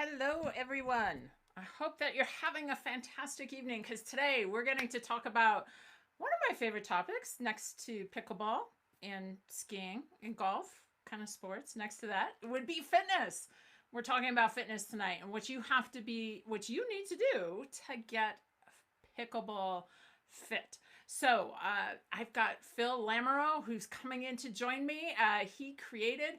Hello, everyone. I hope that you're having a fantastic evening because today we're going to talk about one of my favorite topics next to pickleball and skiing and golf kind of sports. Next to that would be fitness. We're talking about fitness tonight and what you need to do to get pickleball fit. So I've got Phil Lamoreaux who's coming in to join me. He created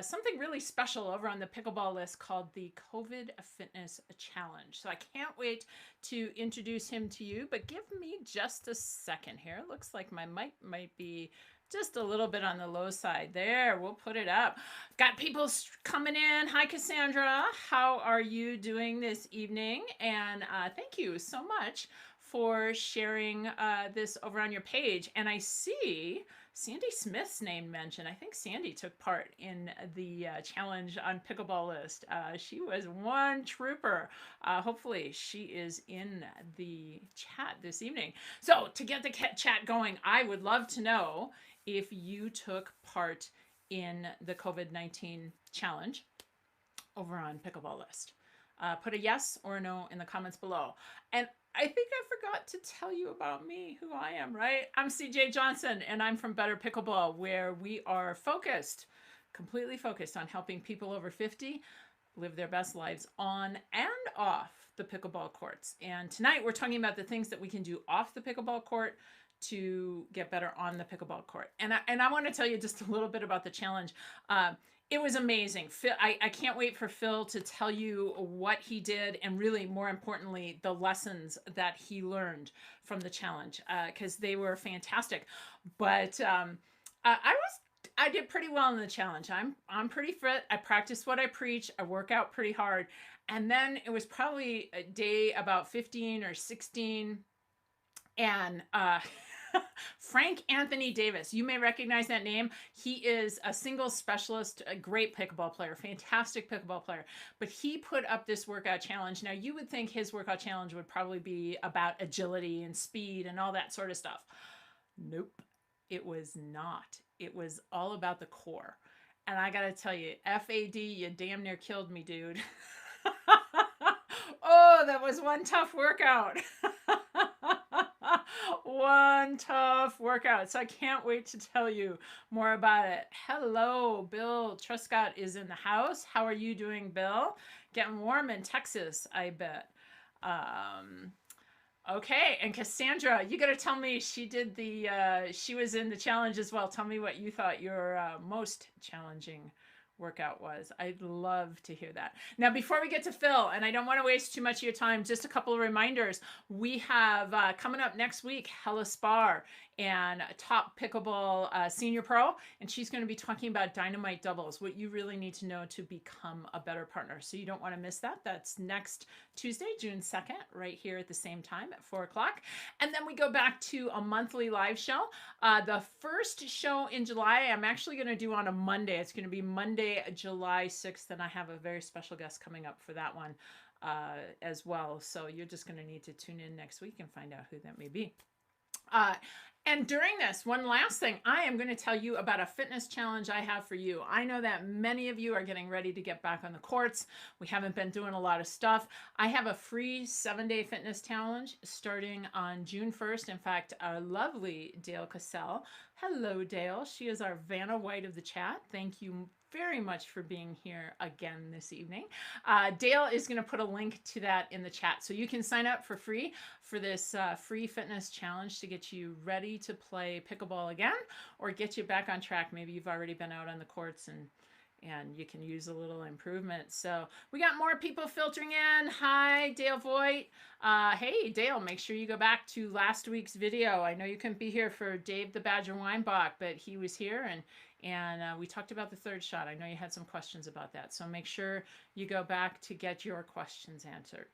something really special over on the pickleball list called the COVID Fitness Challenge. So I can't wait to introduce him to you, but give me just a second here. Looks like my mic might be just a little bit on the low side. There, we'll put it up. Got people coming in. Hi, Cassandra. How are you doing this evening? And thank you so much for sharing this over on your page. And I see Sandy Smith's name mentioned. I think Sandy took part in the challenge on Pickleball List. She was one trooper. Hopefully she is in the chat this evening. So to get the chat going, I would love to know if you took part in the COVID-19 challenge over on Pickleball List. Put a yes or a no in the comments below. And I think I forgot to tell you about me, who I am, right? I'm CJ Johnson, and I'm from Better Pickleball, where we are completely focused on helping people over 50 live their best lives on and off the pickleball courts. And tonight we're talking about the things that we can do off the pickleball court to get better on the pickleball court. And I want to tell you just a little bit about the challenge. It was amazing. Phil, I can't wait for Phil to tell you what he did and really, more importantly, the lessons that he learned from the challenge because they were fantastic. But I did pretty well in the challenge. I'm pretty fit. I practice what I preach. I work out pretty hard. And then it was probably a day about 15 or 16, and Frank Anthony Davis. You may recognize that name. He is a singles specialist, a great pickleball player, fantastic pickleball player. But he put up this workout challenge. Now, you would think his workout challenge would probably be about agility and speed and all that sort of stuff. Nope, it was not. It was all about the core. And I got to tell you, FAD, you damn near killed me, dude. Oh, that was one tough workout. One tough workout. So I can't wait to tell you more about it. Hello, Bill Truscott is in the house. How are you doing, Bill? Getting warm in Texas, I bet. Okay, and Cassandra, you got to tell me she was in the challenge as well. Tell me what you thought your most challenging workout was. I'd love to hear that. Now, before we get to Phil, and I don't want to waste too much of your time, just a couple of reminders. We have coming up next week, Hella Spar and top pickleball senior pro, and she's going to be talking about dynamite doubles, what you really need to know to become a better partner. So you don't want to miss that. That's next Tuesday, June 2nd, right here at the same time at 4 o'clock. And then we go back to a monthly live show. The first show in July, I'm actually going to do on a Monday. It's going to be Monday, July 6th, and I have a very special guest coming up for that one as well. So you're just going to need to tune in next week and find out who that may be. And during this, one last thing, I am going to tell you about a fitness challenge I have for you. I know that many of you are getting ready to get back on the courts. We haven't been doing a lot of stuff. I have a free 7-day fitness challenge starting on June 1st. In fact, our lovely Dale Cassell. Hello, Dale. She is our Vanna White of the chat. Thank you very much for being here again this evening. Dale is going to put a link to that in the chat. So you can sign up for free for this free fitness challenge to get you ready to play pickleball again or get you back on track. Maybe you've already been out on the courts and you can use a little improvement. So we got more people filtering in. Hi, Dale Voigt. Hey, Dale, make sure you go back to last week's video. I know you couldn't be here for Dave the Badger Weinbach, but he was here and we talked about the third shot. I know you had some questions about that. So make sure you go back to get your questions answered.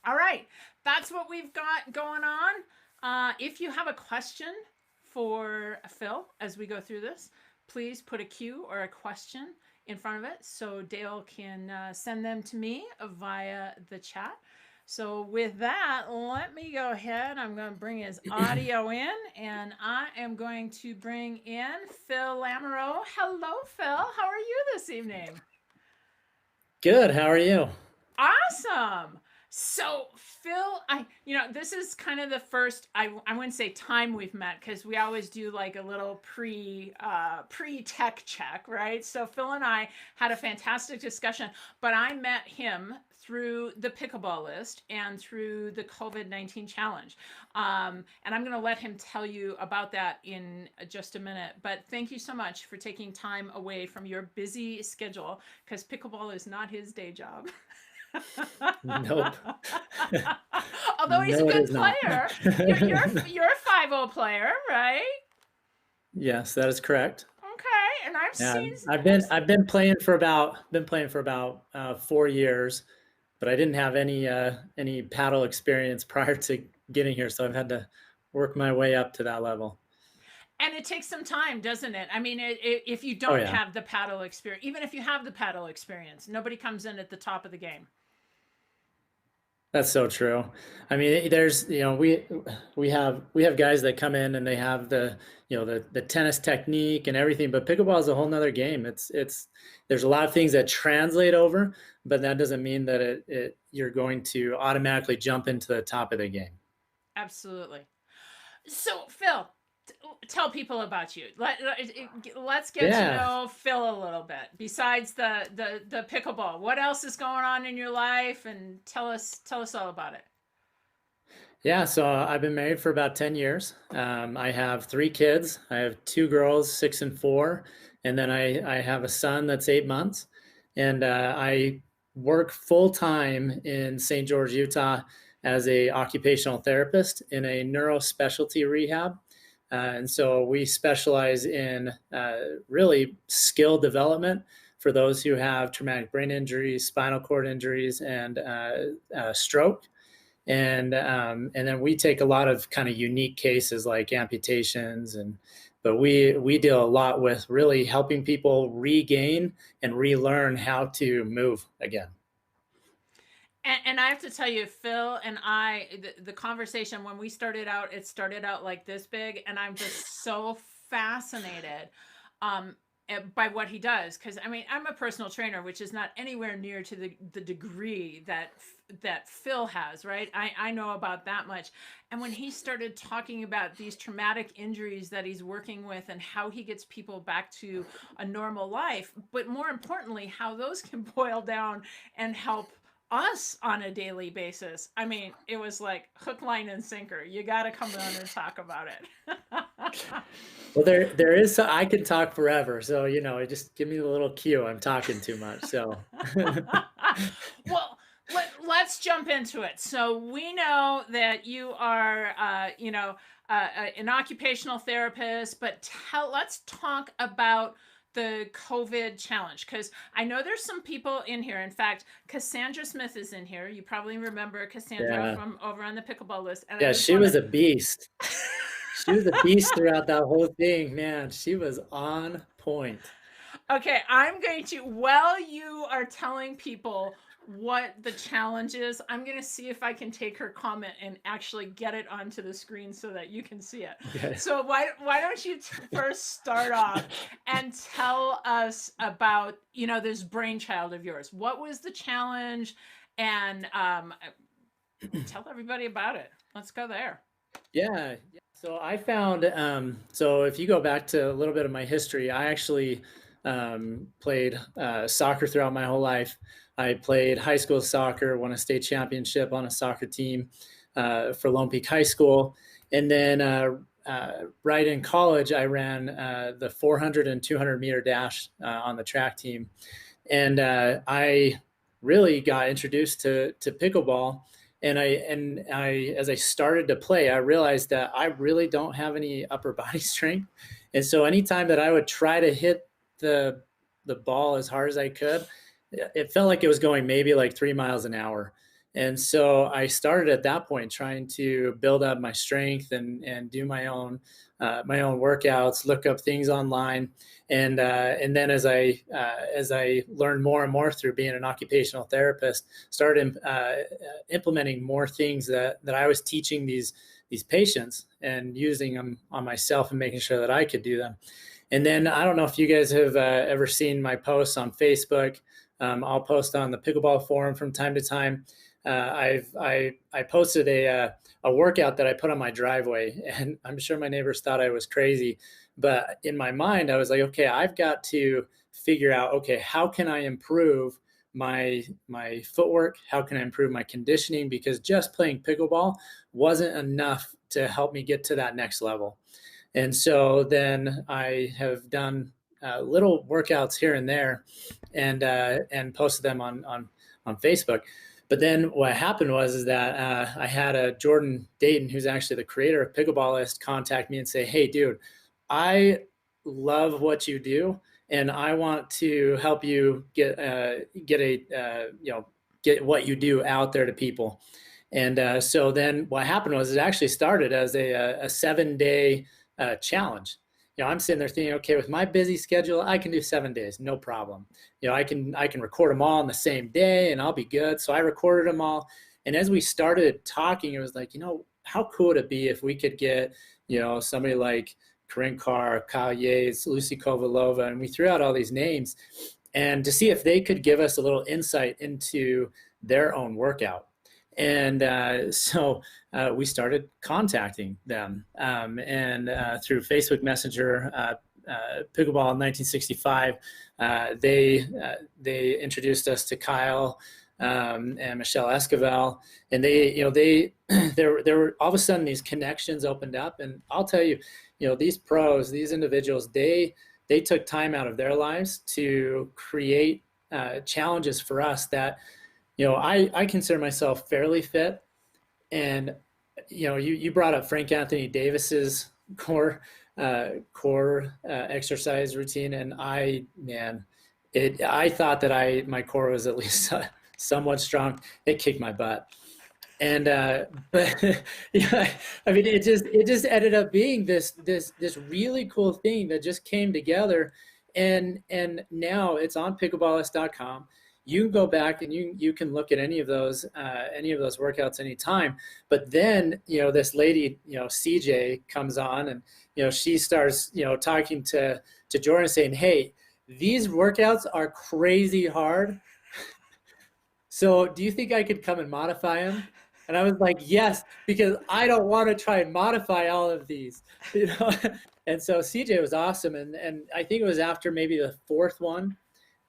All right, that's what we've got going on. If you have a question for Phil as we go through this, please put a Q or a question in front of it so Dale can send them to me via the chat. So with that, let me go ahead. I'm going to bring his audio in, and I am going to bring in Phil Lamoreaux. Hello, Phil. How are you this evening? Good. How are you? Awesome. So Phil, this is kind of the first, I wouldn't say time we've met because we always do like a little pre tech check, right? So Phil and I had a fantastic discussion, but I met him through the pickleball list and through the COVID-19 challenge. And I'm going to let him tell you about that in just a minute. But thank you so much for taking time away from your busy schedule because pickleball is not his day job. Nope. Although he's a No, it good is not. player. You're a 5-0 player, right? Yes, that is correct. Okay, and I've Yeah, seen I've been playing for about 4 years, but I didn't have any paddle experience prior to getting here, so I've had to work my way up to that level. and it takes some time, doesn't it? I mean, if you Oh don't yeah. have the paddle experience, even if you have the paddle experience, nobody comes in at the top of the game. That's so true. I mean, there's, we have guys that come in and they have the tennis technique and everything, but pickleball is a whole nother game. There's a lot of things that translate over, but that doesn't mean that you're going to automatically jump into the top of the game. Absolutely. So, Phil, tell people about you. Let's get to Yeah. know Phil a little bit. Besides the pickleball, what else is going on in your life? And tell us all about it. Yeah, so I've been married for about 10 years. I have three kids. I have two girls, 6 and 4, and then I have a son that's 8 months. And I work full time in St. George, Utah, as a occupational therapist in a neurospecialty rehab. And so we specialize in really skill development for those who have traumatic brain injuries, spinal cord injuries, and stroke. And then we take a lot of kind of unique cases like amputations, but we deal a lot with really helping people regain and relearn how to move again. And I have to tell you, Phil and I, the conversation when we started out, it started out like this big, and I'm just so fascinated um, by what he does. Because I mean, I'm a personal trainer, which is not anywhere near to the degree that Phil has, right? I know about that much. And when he started talking about these traumatic injuries that he's working with and how he gets people back to a normal life, but more importantly, how those can boil down and help us on a daily basis. I mean, it was like hook, line, and sinker. You got to come on and talk about it. Well, there is. I could talk forever, so just give me the little cue. I'm talking too much, so. Well, let's jump into it. So we know that you are, an occupational therapist, but let's talk about the COVID challenge because I know there's some people in here. In fact, Cassandra Smith is in here. You probably remember Cassandra Yeah, from over on the pickleball list. And I yeah, just she want to was a beast. She was a beast throughout that whole thing, man. She was on point. Okay, I'm going to, while you are telling people what the challenge is, I'm going to see if I can take her comment and actually get it onto the screen so that you can see it. Okay. So why don't you first start off and tell us about, this brainchild of yours. What was the challenge? And tell everybody about it. Let's go there. Yeah. So I found, so if you go back to a little bit of my history, I actually played soccer throughout my whole life. I played high school soccer, won a state championship on a soccer team for Lone Peak High School. And then right in college, I ran the 400 and 200 meter dash on the track team. And I really got introduced to pickleball. And I, as I started to play, I realized that I really don't have any upper body strength. And so anytime that I would try to hit the ball as hard as I could, it felt like it was going maybe like 3 miles an hour. And so I started at that point trying to build up my strength and do my own workouts, look up things online, and then as I learned more and more through being an occupational therapist, started implementing more things that I was teaching these patients and using them on myself and making sure that I could do them. And then I don't know if you guys have ever seen my posts on Facebook. I'll post on the pickleball forum from time to time. I posted a workout that I put on my driveway, and I'm sure my neighbors thought I was crazy, but in my mind I was like, okay, I've got to figure out, okay, how can I improve my footwork? How can I improve my conditioning? Because just playing pickleball wasn't enough to help me get to that next level. And so then I have done little workouts here and there, and posted them on Facebook. But then what happened was that I had a Jordan Dayton, who's actually the creator of Pickleballist, contact me and say, "Hey, dude, I love what you do, and I want to help you get what you do out there to people." And so then what happened was, it actually started as a 7-day challenge. I'm sitting there thinking, okay, with my busy schedule, I can do 7 days, no problem. I can record them all on the same day and I'll be good. So I recorded them all. And as we started talking, it was like, how cool would it be if we could get, somebody like Corinne Carr, Kyle Yates, Lucy Kovalova, and we threw out all these names, and to see if they could give us a little insight into their own workout. And so we started contacting them, and through Facebook Messenger, Pickleball in 1965, they introduced us to Kyle and Michelle Esquivel, and there were all of a sudden these connections opened up. And I'll tell you, these pros, these individuals, they took time out of their lives to create challenges for us that, I consider myself fairly fit. And, you brought up Frank Anthony Davis's core exercise routine. And I thought that my core was at least somewhat strong. It kicked my butt. And, but yeah, I mean, it just ended up being this really cool thing that just came together. And now it's on pickleballescom. You can go back and you can look at any of those workouts anytime. But then, this lady, CJ, comes on, and, she starts, talking to Jordan, saying, "Hey, these workouts are crazy hard. So do you think I could come and modify them?" And I was like, "Yes, because I don't want to try and modify all of these." And so CJ was awesome. And I think it was after maybe the fourth one,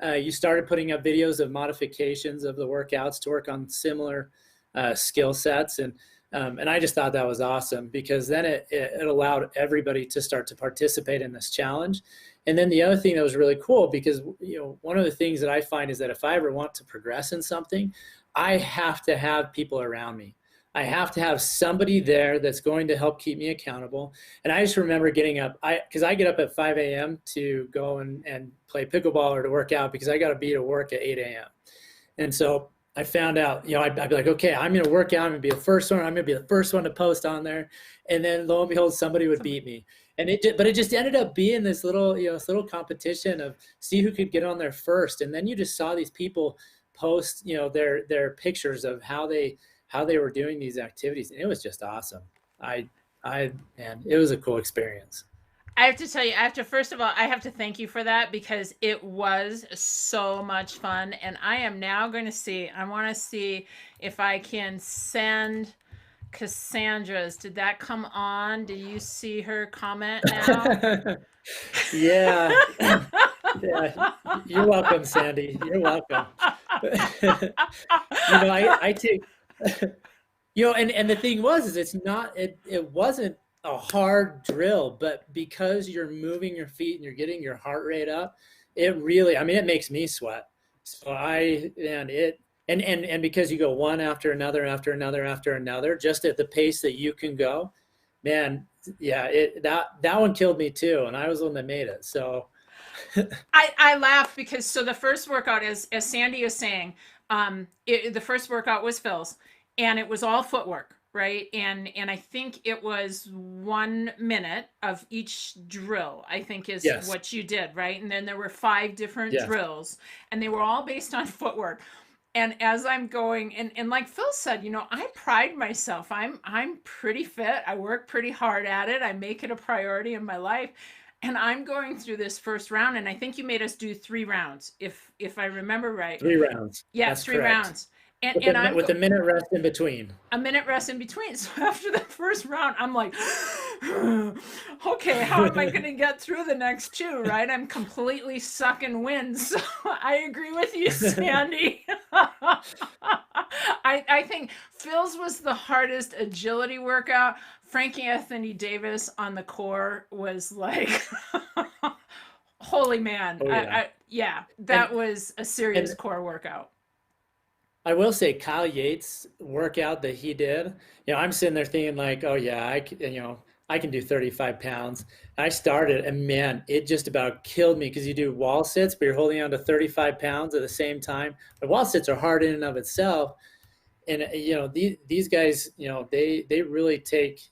you started putting up videos of modifications of the workouts to work on similar skill sets. And I just thought that was awesome, because then it allowed everybody to start to participate in this challenge. And then the other thing that was really cool, because, one of the things that I find is that if I ever want to progress in something, I have to have people around me. I have to have somebody there that's going to help keep me accountable. And I just remember getting up, because I get up at 5 a.m. to go and play pickleball or to work out, because I got to be to work at 8 a.m. And so I found out, I'd be like, okay, I'm going to work out. I'm going to be the first one. I'm going to be the first one to post on there. And then lo and behold, somebody would beat me. And it just ended up being this little, this little competition of see who could get on there first. And then you just saw these people post, their pictures of how they were doing these activities. And it was just awesome. Man, it was a cool experience. I have to tell you, first of all, I have to thank you for that, because it was so much fun. And I am now going to I want to see if I can send Cassandra's. Did that come on? Do you see her comment now? Yeah. Yeah. You're welcome, Sandy. You're welcome. I take, and the thing was, is it wasn't a hard drill, but because you're moving your feet and you're getting your heart rate up, it really, it makes me sweat. So and because you go one after another, just at the pace that you can go, man, yeah, that one killed me too. And I was the one that made it. So I laugh because, so the first workout, as Sandy is saying, the first workout was Phil's, and it was all footwork, right? And I think it was 1 minute of each drill, I think is Yes. what you did, right? And then there were 5 different Yes. drills, and they were all based on footwork. And as I'm going, and like Phil said, I pride myself. I'm pretty fit. I work pretty hard at it. I make it a priority in my life. and I'm going through this first round, and I think you made us do 3 rounds, if I remember right. 3 rounds. Yeah, That's three correct. rounds. And With a minute rest in between. a minute rest in between. So after the first round, I'm like, okay, how am I going to get through the next 2? Right? I'm completely sucking wind. So I agree with you, Sandy. I think Phil's was the hardest agility workout. Frankie Anthony Davis on the core was like, holy man. Oh yeah. Yeah, that And was a serious and core workout. I will say Kyle Yates workout that he did, I'm sitting there thinking like, oh yeah, I can do 35 pounds. I started and man, it just about killed me because you do wall sits, but you're holding on to 35 pounds at the same time. The wall sits are hard in and of itself. And these guys, they really take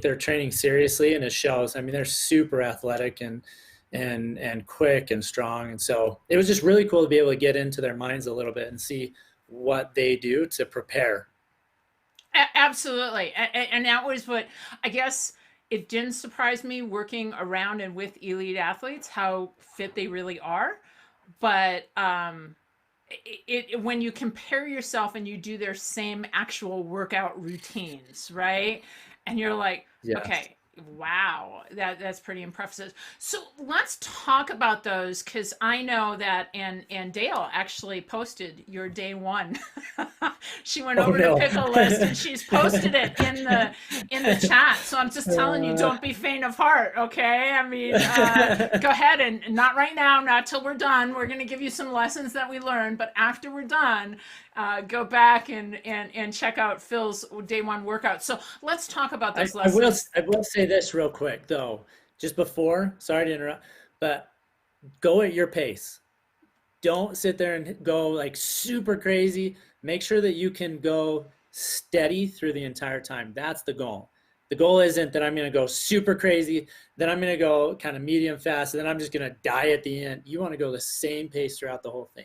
their training seriously, and it shows. I mean, they're super athletic and quick and strong, and so it was just really cool to be able to get into their minds a little bit and see what they do to prepare. Absolutely. And that was what I guess it didn't surprise me working around and with elite athletes how fit they really are. But when you compare yourself and you do their same actual workout routines, right? And you're like, Yes. okay, wow, that's pretty impressive. So let's talk about those because I know that and Dale actually posted your day one. She went Oh over to no. Pickle List and she's posted it in the chat. So I'm just telling you, don't be faint of heart, okay? I mean, go ahead and not right now, not till we're done. We're gonna give you some lessons that we learned, but after we're done, go back and check out Phil's day one workout. So let's talk about I, those I will lessons. I will say this real quick though, just before, sorry to interrupt, but go at your pace. Don't sit there and go like super crazy. Make sure that you can go steady through the entire time. That's the goal. The goal isn't that I'm going to go super crazy, then I'm going to go kind of medium fast, and then I'm just going to die at the end. You want to go the same pace throughout the whole thing.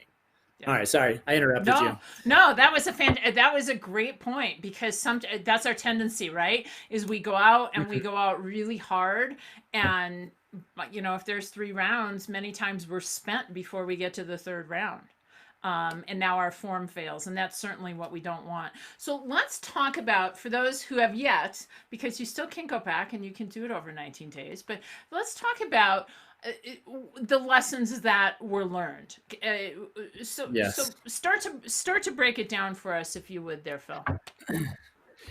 Yeah. All right, sorry, I interrupted No, you. no, that was a great point because that's our tendency, right? Is we go out and we go out really hard, and if there's 3 rounds, many times we're spent before we get to the third round. And now our form fails, and that's certainly what we don't want. So let's talk about, for those who have yet, because you still can go back and you can do it over 19 days, but let's talk about the lessons that were learned. So Yes. start to break it down for us, if you would, there, Phil.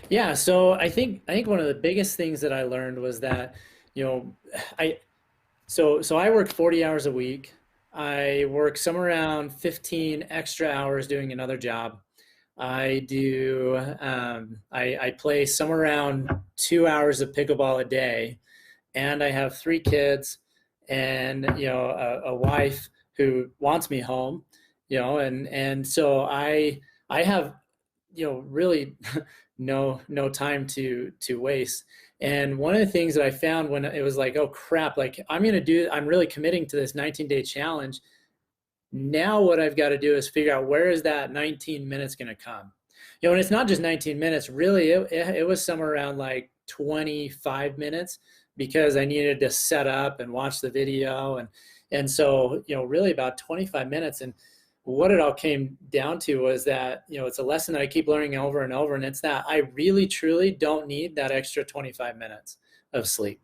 Yeah, so I think one of the biggest things that I learned was that, you know, I so I work 40 hours a week. I work somewhere around 15 extra hours doing another job. I play somewhere around 2 hours of pickleball a day, and I have 3 kids, and a wife who wants me home, and so I have really no time to waste. And one of the things that I found when it was like, oh crap, like I'm really committing to this 19-day challenge. Now what I've got to do is figure out where is that 19 minutes going to come. And it's not just 19 minutes, really. It was somewhere around like 25 minutes because I needed to set up and watch the video, and so really about 25 minutes. And what it all came down to was that it's a lesson that I keep learning over and over, and it's that I really truly don't need that extra 25 minutes of sleep.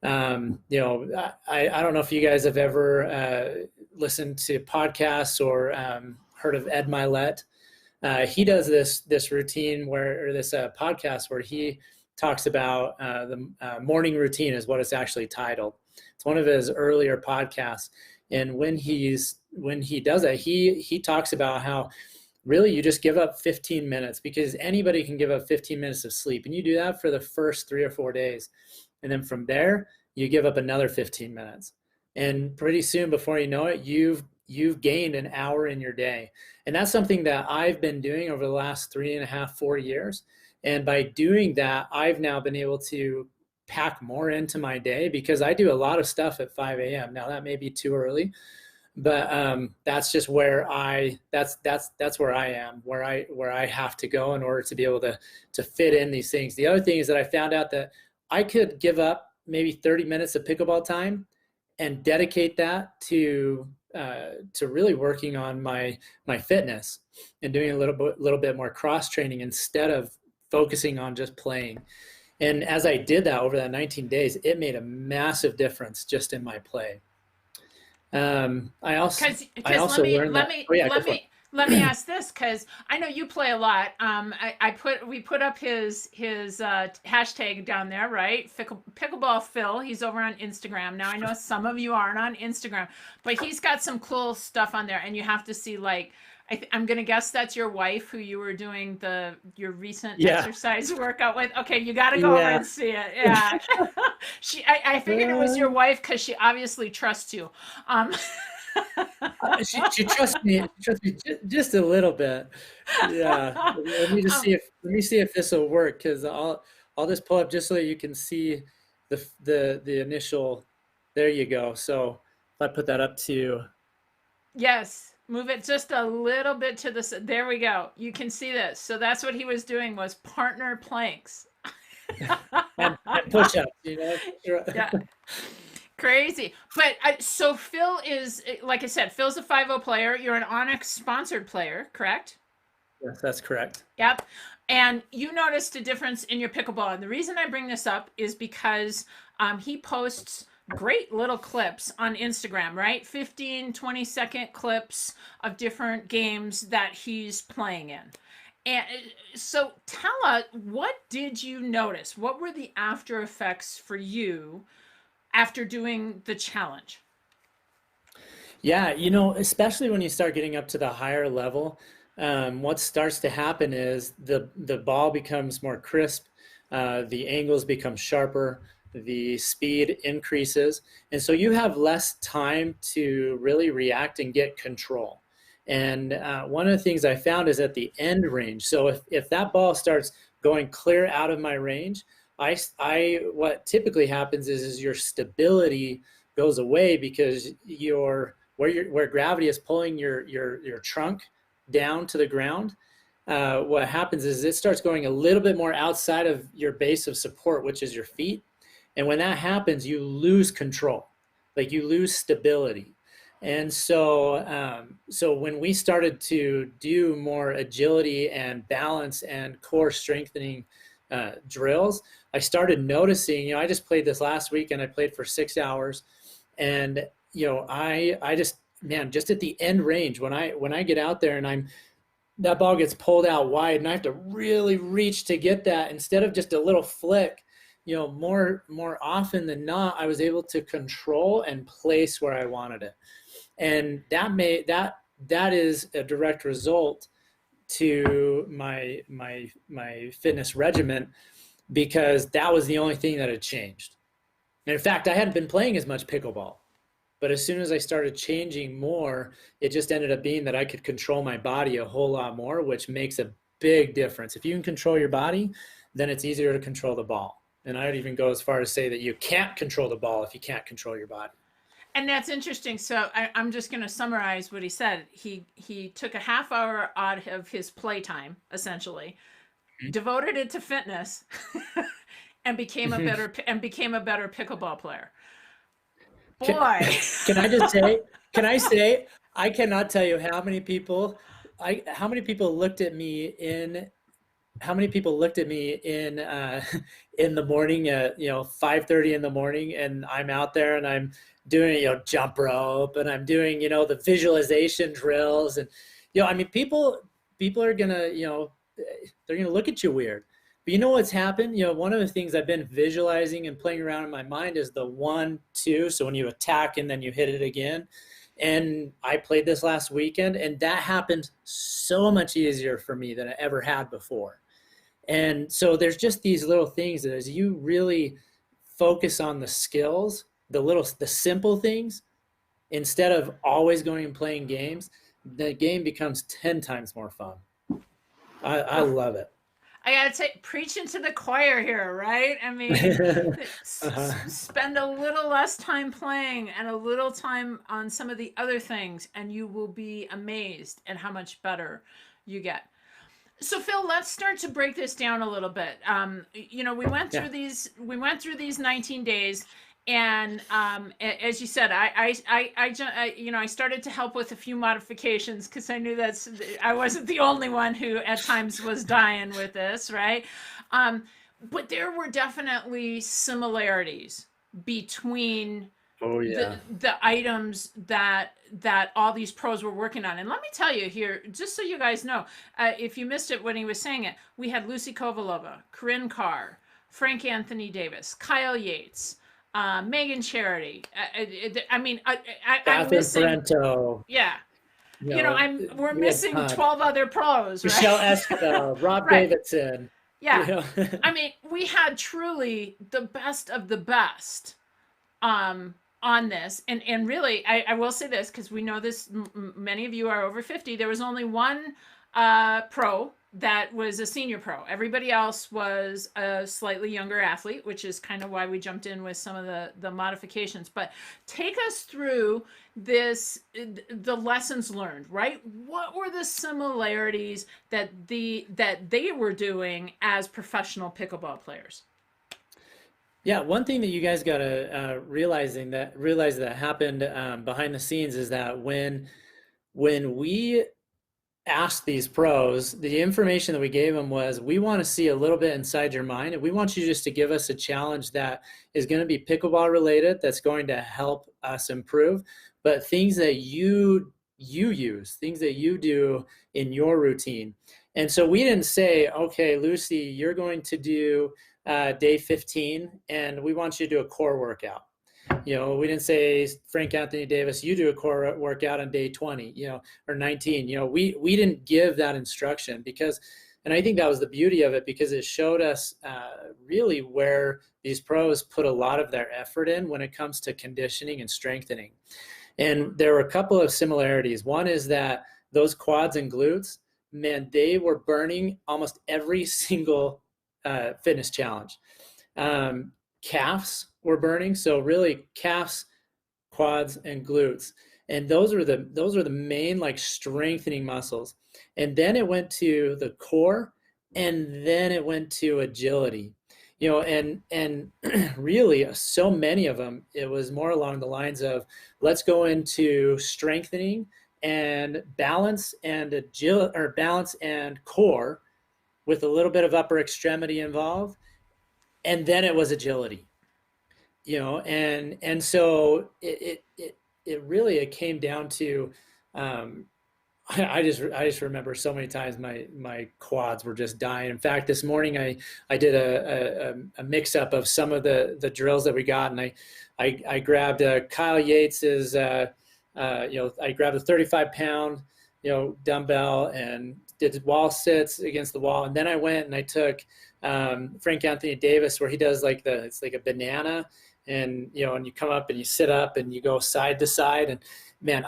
I don't know if you guys have ever listened to podcasts or heard of Ed Milet. He does this routine or this podcast where he talks about the morning routine is what it's actually titled. It's one of his earlier podcasts, and when he does that, he talks about how really you just give up 15 minutes because anybody can give up 15 minutes of sleep, and you do that for the first 3 or 4 days, and then from there you give up another 15 minutes, and pretty soon before you know it, you've gained an hour in your day. And that's something that I've been doing over the last 3.5, 4 years. And by doing that, I've now been able to pack more into my day because I do a lot of stuff at 5 a.m. Now that may be too early, but that's just where that's where I am, where I have to go in order to be able to fit in these things. The other thing is that I found out that I could give up maybe 30 minutes of pickleball time and dedicate that to really working on my fitness and doing a little bit more cross training instead of focusing on just playing. And as I did that over that 19 days, it made a massive difference just in my play. I also learned that. Oh yeah, go for it. Let me ask this, because I know you play a lot. We put up his hashtag down there, right? Pickleball Phil. He's over on Instagram now. I know some of you aren't on Instagram, but he's got some cool stuff on there, and you have to see, like, I'm gonna guess that's your wife who you were doing your recent exercise workout with. Okay, you got to go over and see it. Yeah, I figured it was your wife because she obviously trusts you. She trusts me. Just a little bit. Yeah. Let me see if this will work, because I'll just pull up just so you can see the initial. There you go. So if I put that up to. Yes. Move it just a little bit to the. There we go. You can see this. So that's what he was doing, was partner planks. and push-ups, Yeah. Crazy. But so Phil is, like I said, Phil's a 5-0 player. You're an Onyx sponsored player, correct? Yes, that's correct. Yep. And you noticed a difference in your pickleball. And the reason I bring this up is because he posts great little clips on Instagram, right? 15, 20-second clips of different games that he's playing in. And so tell us, what did you notice? What were the after effects for you after doing the challenge? Yeah, especially when you start getting up to the higher level, what starts to happen is the ball becomes more crisp, the angles become sharper, the speed increases, and so you have less time to really react and get control. And one of the things I found is at the end range. So if that ball starts going clear out of my range, what typically happens is your stability goes away, because where gravity is pulling your trunk down to the ground. What happens is it starts going a little bit more outside of your base of support, which is your feet. And when that happens, you lose control, like you lose stability. And so when we started to do more agility and balance and core strengthening drills, I started noticing, I just played this last week and I played for 6 hours. And, I just, man, just at the end range, when I get out there and that ball gets pulled out wide and I have to really reach to get that, instead of just a little flick, more often than not, I was able to control and place where I wanted it. And that is a direct result to my fitness regimen, because that was the only thing that had changed. And in fact, I hadn't been playing as much pickleball, but as soon as I started changing more, it just ended up being that I could control my body a whole lot more, which makes a big difference. If you can control your body, then it's easier to control the ball. And I would even go as far as say that you can't control the ball if you can't control your body. And that's interesting. So I'm just going to summarize what he said. He took a half hour out of his playtime, essentially, devoted it to fitness, and became a better pickleball player. Boy, can I just say? I cannot tell you how many people looked at me in. How many people looked at me in the morning at 5:30 in the morning, and I'm out there and I'm doing jump rope and I'm doing the visualization drills, and people are gonna they're gonna look at you weird. But you know what's happened? One of the things I've been visualizing and playing around in my mind is the 1-2. So when you attack and then you hit it again. And I played this last weekend, and that happened so much easier for me than I ever had before. And so there's just these little things that as you really focus on the skills, the simple things, instead of always going and playing games, the game becomes 10 times more fun. I love it. I gotta say, preaching to the choir here, right? I mean, spend a little less time playing and a little time on some of the other things, and you will be amazed at how much better you get. So Phil, let's start to break this down a little bit. We went Yeah. through these 19 days, and as you said, I started to help with a few modifications because I knew I wasn't the only one who at times was dying with this, right? Um, but there were definitely similarities between Oh yeah. the items that all these pros were working on. And let me tell you here, just so you guys know, if you missed it when he was saying it, we had Lucy Kovalova, Corinne Carr, Frank Anthony Davis, Kyle Yates, Megan Charity. I'm Catherine missing. Parento. Yeah, You know, we're we had missing tons. 12 other pros, Michelle right? Escobar, Rob Right. Davidson. Yeah. You know. We had truly the best of the best on this. And really, I will say this because we know this, many of you are over 50. There was only one pro that was a senior pro. Everybody else was a slightly younger athlete, which is kind of why we jumped in with some of the modifications. But take us through the lessons learned, right? What were the similarities that they were doing as professional pickleball players? Yeah, one thing that you guys got to realize that happened behind the scenes is that when we asked these pros, the information that we gave them was, we want to see a little bit inside your mind, and we want you just to give us a challenge that is going to be pickleball related, that's going to help us improve, but things that you use, things that you do in your routine. And so we didn't say, okay, Lucy, you're going to do day 15, and we want you to do a core workout. We didn't say, Frank Anthony Davis, you do a core workout on day 20, or 19. We didn't give that instruction because, and I think that was the beauty of it, because it showed us really where these pros put a lot of their effort in when it comes to conditioning and strengthening. And there were a couple of similarities. One is that those quads and glutes, man, they were burning almost every single fitness challenge. Calves were burning, so really calves, quads, and glutes, and those are the main like strengthening muscles. And then it went to the core, and then it went to agility. And really, so many of them, it was more along the lines of, let's go into strengthening and balance and agility, or balance and core, with a little bit of upper extremity involved, and then it was agility. And so it really, it came down to, um, I just remember so many times my quads were just dying. In fact, this morning I did a mix up of some of the drills that we got, and I grabbed Kyle Yates's I grabbed a 35-pound dumbbell and did wall sits against the wall, and then I went and I took Frank Anthony Davis, where he does it's like a banana, and and you come up and you sit up and you go side to side, and man,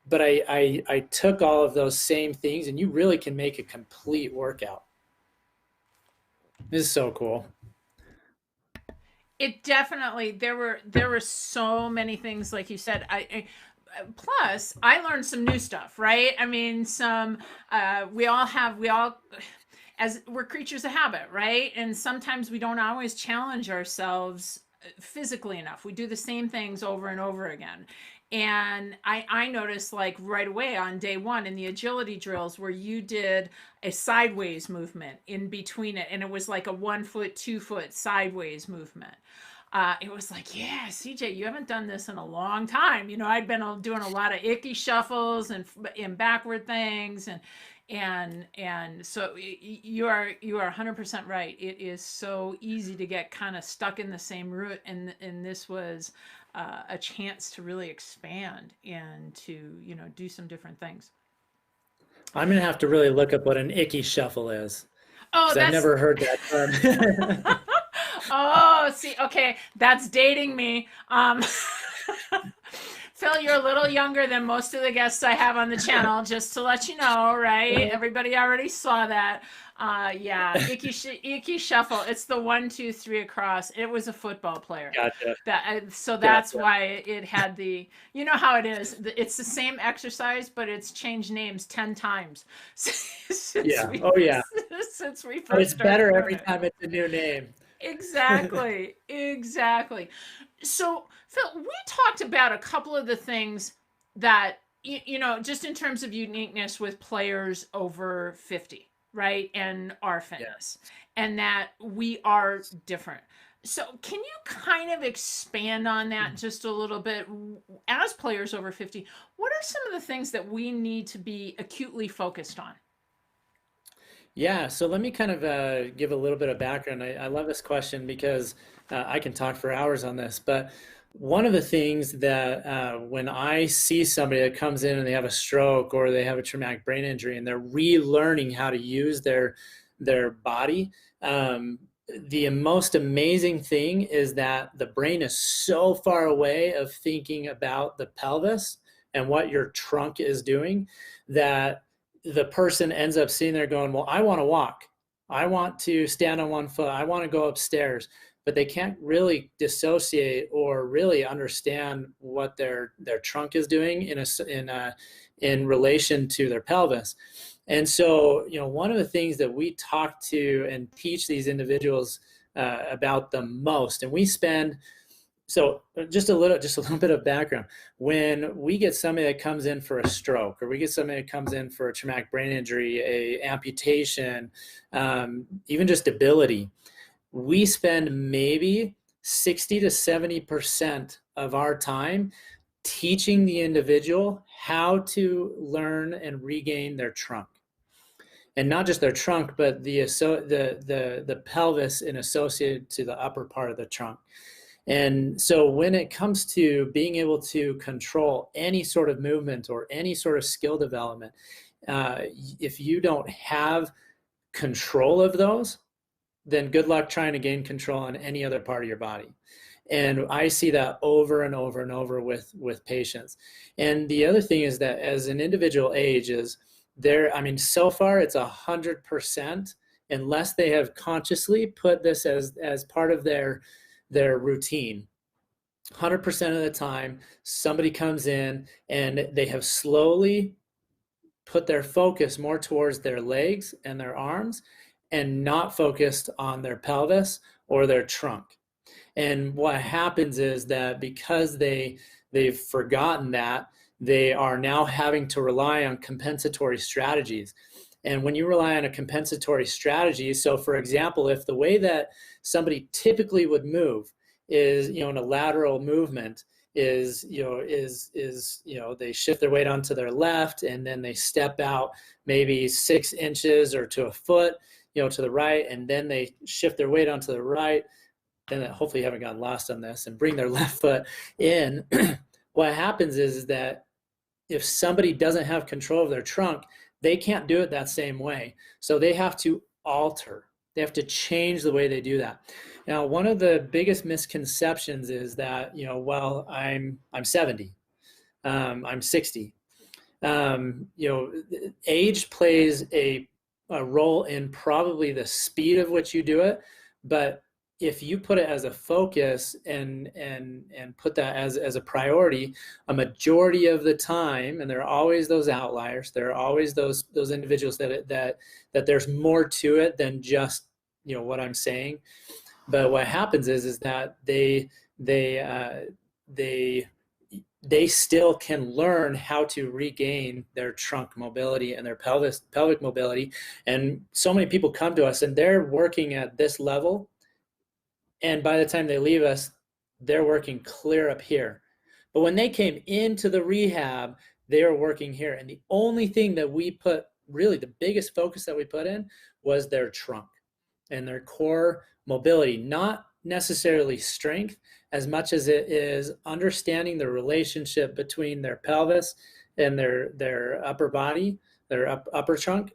but I took all of those same things, and you really can make a complete workout. This is so cool. It definitely, there were so many things like you said. Plus I learned some new stuff, right? Some we all as we're creatures of habit, right? And sometimes we don't always challenge ourselves physically enough. We do the same things over and over again. And I noticed, like, right away on day one in the agility drills, where you did a sideways movement in between it, and it was like a 1 foot, 2 foot sideways movement. It was like, yeah, CJ, you haven't done this in a long time. I'd been doing a lot of icky shuffles and backward things, and so you are 100% right. It is so easy to get kind of stuck in the same route, and this was a chance to really expand and to do some different things. I'm gonna have to really look up what an icky shuffle is, Oh, because I've that's never heard that term. oh, see, okay, that's dating me. Phil, you're a little younger than most of the guests I have on the channel, just to let you know, right? Everybody already saw that. Yeah, Icky Shuffle. It's the 1, 2, 3 across. It was a football player. Gotcha. So that's Gotcha. why it had the, you know how it is. It's the same exercise, but it's changed names 10 times Yeah. Oh, yeah. since we But first it's started better doing every it. time it's a new name. Exactly. Exactly. So, Phil, we talked about a couple of the things that, just in terms of uniqueness with players over 50, right? And our Yeah. fitness, and that we are different. So, can you kind of expand on that just a little bit? As players over 50, what are some of the things that we need to be acutely focused on? Yeah, so let me kind of give a little bit of background. I love this question because I can talk for hours on this. But one of the things that when I see somebody that comes in and they have a stroke or they have a traumatic brain injury and they're relearning how to use their body, the most amazing thing is that the brain is so far away of thinking about the pelvis and what your trunk is doing that the person ends up sitting there going, well, I want to walk. I want to stand on one foot. I want to go upstairs. But they can't really dissociate or really understand what their trunk is doing in relation to their pelvis. And so, one of the things that we talk to and teach these individuals about the most, and we spend so just a little bit of background. When we get somebody that comes in for a stroke, or we get somebody that comes in for a traumatic brain injury, a amputation, even just debility, we spend maybe 60 to 70% of our time teaching the individual how to learn and regain their trunk. And not just their trunk, but the pelvis and associated to the upper part of the trunk. And so when it comes to being able to control any sort of movement or any sort of skill development, if you don't have control of those, then good luck trying to gain control on any other part of your body. And I see that over and over and over with patients. And the other thing is that as an individual ages, so far it's 100%, unless they have consciously put this as part of their routine. 100% of the time, somebody comes in and they have slowly put their focus more towards their legs and their arms and not focused on their pelvis or their trunk. And what happens is that because they've forgotten that, they are now having to rely on compensatory strategies. And when you rely on a compensatory strategy, so for example, if the way that somebody typically would move is, in a lateral movement is they shift their weight onto their left and then they step out maybe 6 inches or to a foot, to the right, and then they shift their weight onto the right. Then hopefully you haven't gotten lost on this and bring their left foot in. What happens is that if somebody doesn't have control of their trunk, they can't do it that same way. So they have to alter. They have to change the way they do that. Now, one of the biggest misconceptions is that, well, I'm 70, I'm 60. Age plays a role in probably the speed of which you do it, but if you put it as a focus and put that as a priority, a majority of the time, and there are always those outliers, there are always those individuals that there's more to it than just what I'm saying. But what happens is that they still can learn how to regain their trunk mobility and their pelvic mobility. And so many people come to us and they're working at this level, and by the time they leave us, they're working clear up here. But when they came into the rehab, they were working here. And the only thing that we put, really the biggest focus that we put in, was their trunk and their core mobility, not necessarily strength as much as it is understanding the relationship between their pelvis and their upper body, their upper trunk,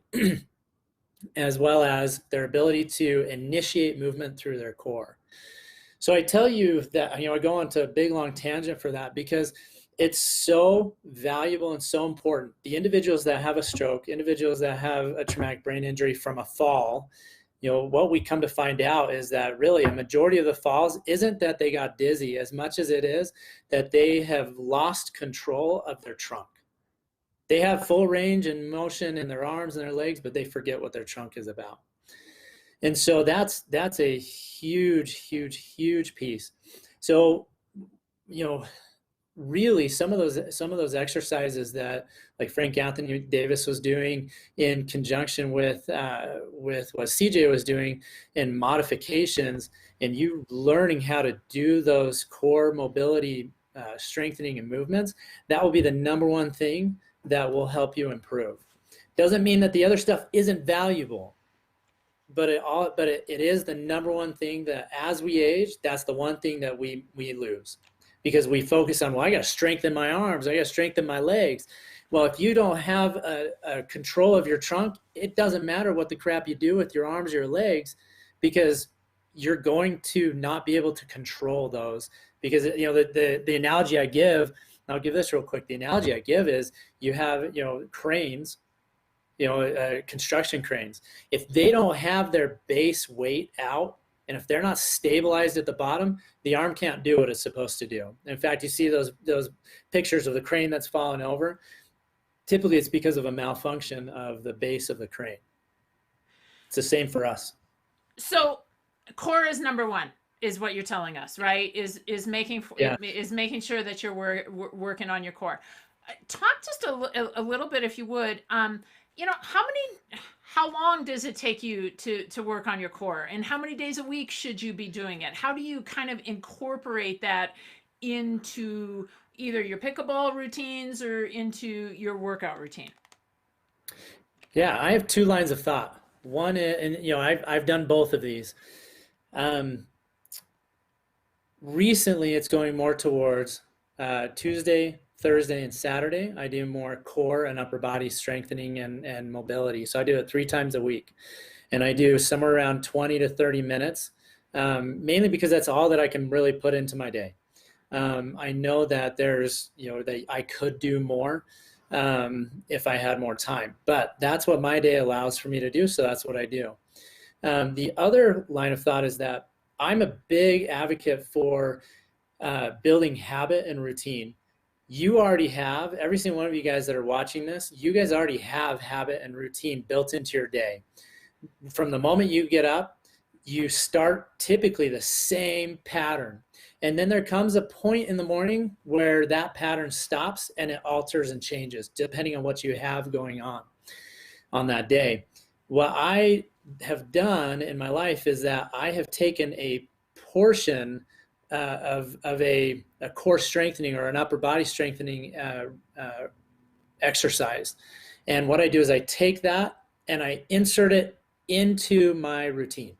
as well as their ability to initiate movement through their core. So I tell you that, I go into a big long tangent for that because it's so valuable and so important. The individuals that have a stroke, individuals that have a traumatic brain injury from a fall, what we come to find out is that really a majority of the falls isn't that they got dizzy as much as it is that they have lost control of their trunk. They have full range and motion in their arms and their legs, but they forget what their trunk is about. And so that's a huge, huge, huge piece. So, really some of those exercises that like Frank Anthony Davis was doing in conjunction with what CJ was doing in modifications, and you learning how to do those core mobility strengthening and movements, that will be the number one thing that will help you improve. Doesn't mean that the other stuff isn't valuable, but it is the number one thing that as we age, that's the one thing that we lose. Because we focus on, well, I got to strengthen my arms, I got to strengthen my legs. Well, if you don't have a control of your trunk, it doesn't matter what the crap you do with your arms or your legs, because you're going to not be able to control those. Because the analogy I give, I'll give this real quick. The analogy I give is you have cranes, construction cranes. If they don't have their base weight out, and if they're not stabilized at the bottom, the arm can't do what it's supposed to do. In fact, you see those pictures of the crane that's fallen over. Typically, it's because of a malfunction of the base of the crane. It's the same for us. So, core is number one, is what you're telling us, right? Is making sure that you're working on your core. Talk just a little bit, if you would. How long does it take you to work on your core, and how many days a week should you be doing it? How do you kind of incorporate that into either your pickleball routines or into your workout routine? Yeah, I have two lines of thought. One, and I've done both of these. Recently, it's going more towards Tuesday, Thursday, and Saturday. I do more core and upper body strengthening and mobility. So I do it 3 times a week, and I do somewhere around 20 to 30 minutes, mainly because that's all that I can really put into my day. I know that there's, that I could do more if I had more time, but that's what my day allows for me to do. So that's what I do. The other line of thought is that I'm a big advocate for building habit and routine. You already have, every single one of you guys that are watching this, you guys already have habit and routine built into your day. From the moment you get up, you start typically the same pattern. And then there comes a point in the morning where that pattern stops and it alters and changes depending on what you have going on that day. What I have done in my life is that I have taken a portion of a core strengthening or an upper body strengthening exercise. And what I do is I take that and I insert it into my routine.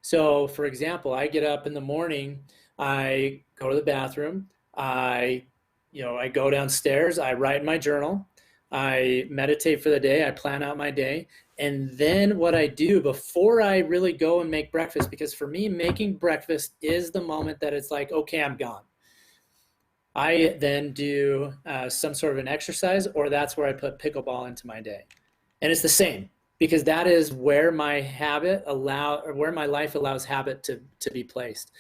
So for example, I get up in the morning, I go to the bathroom, I go downstairs, I write in my journal, I meditate for the day, I plan out my day. And then what I do before I really go and make breakfast, because for me, making breakfast is the moment that it's like, okay, I'm gone. I then do some sort of an exercise, or that's where I put pickleball into my day. And it's the same, because that is where my where my life allows habit to be placed,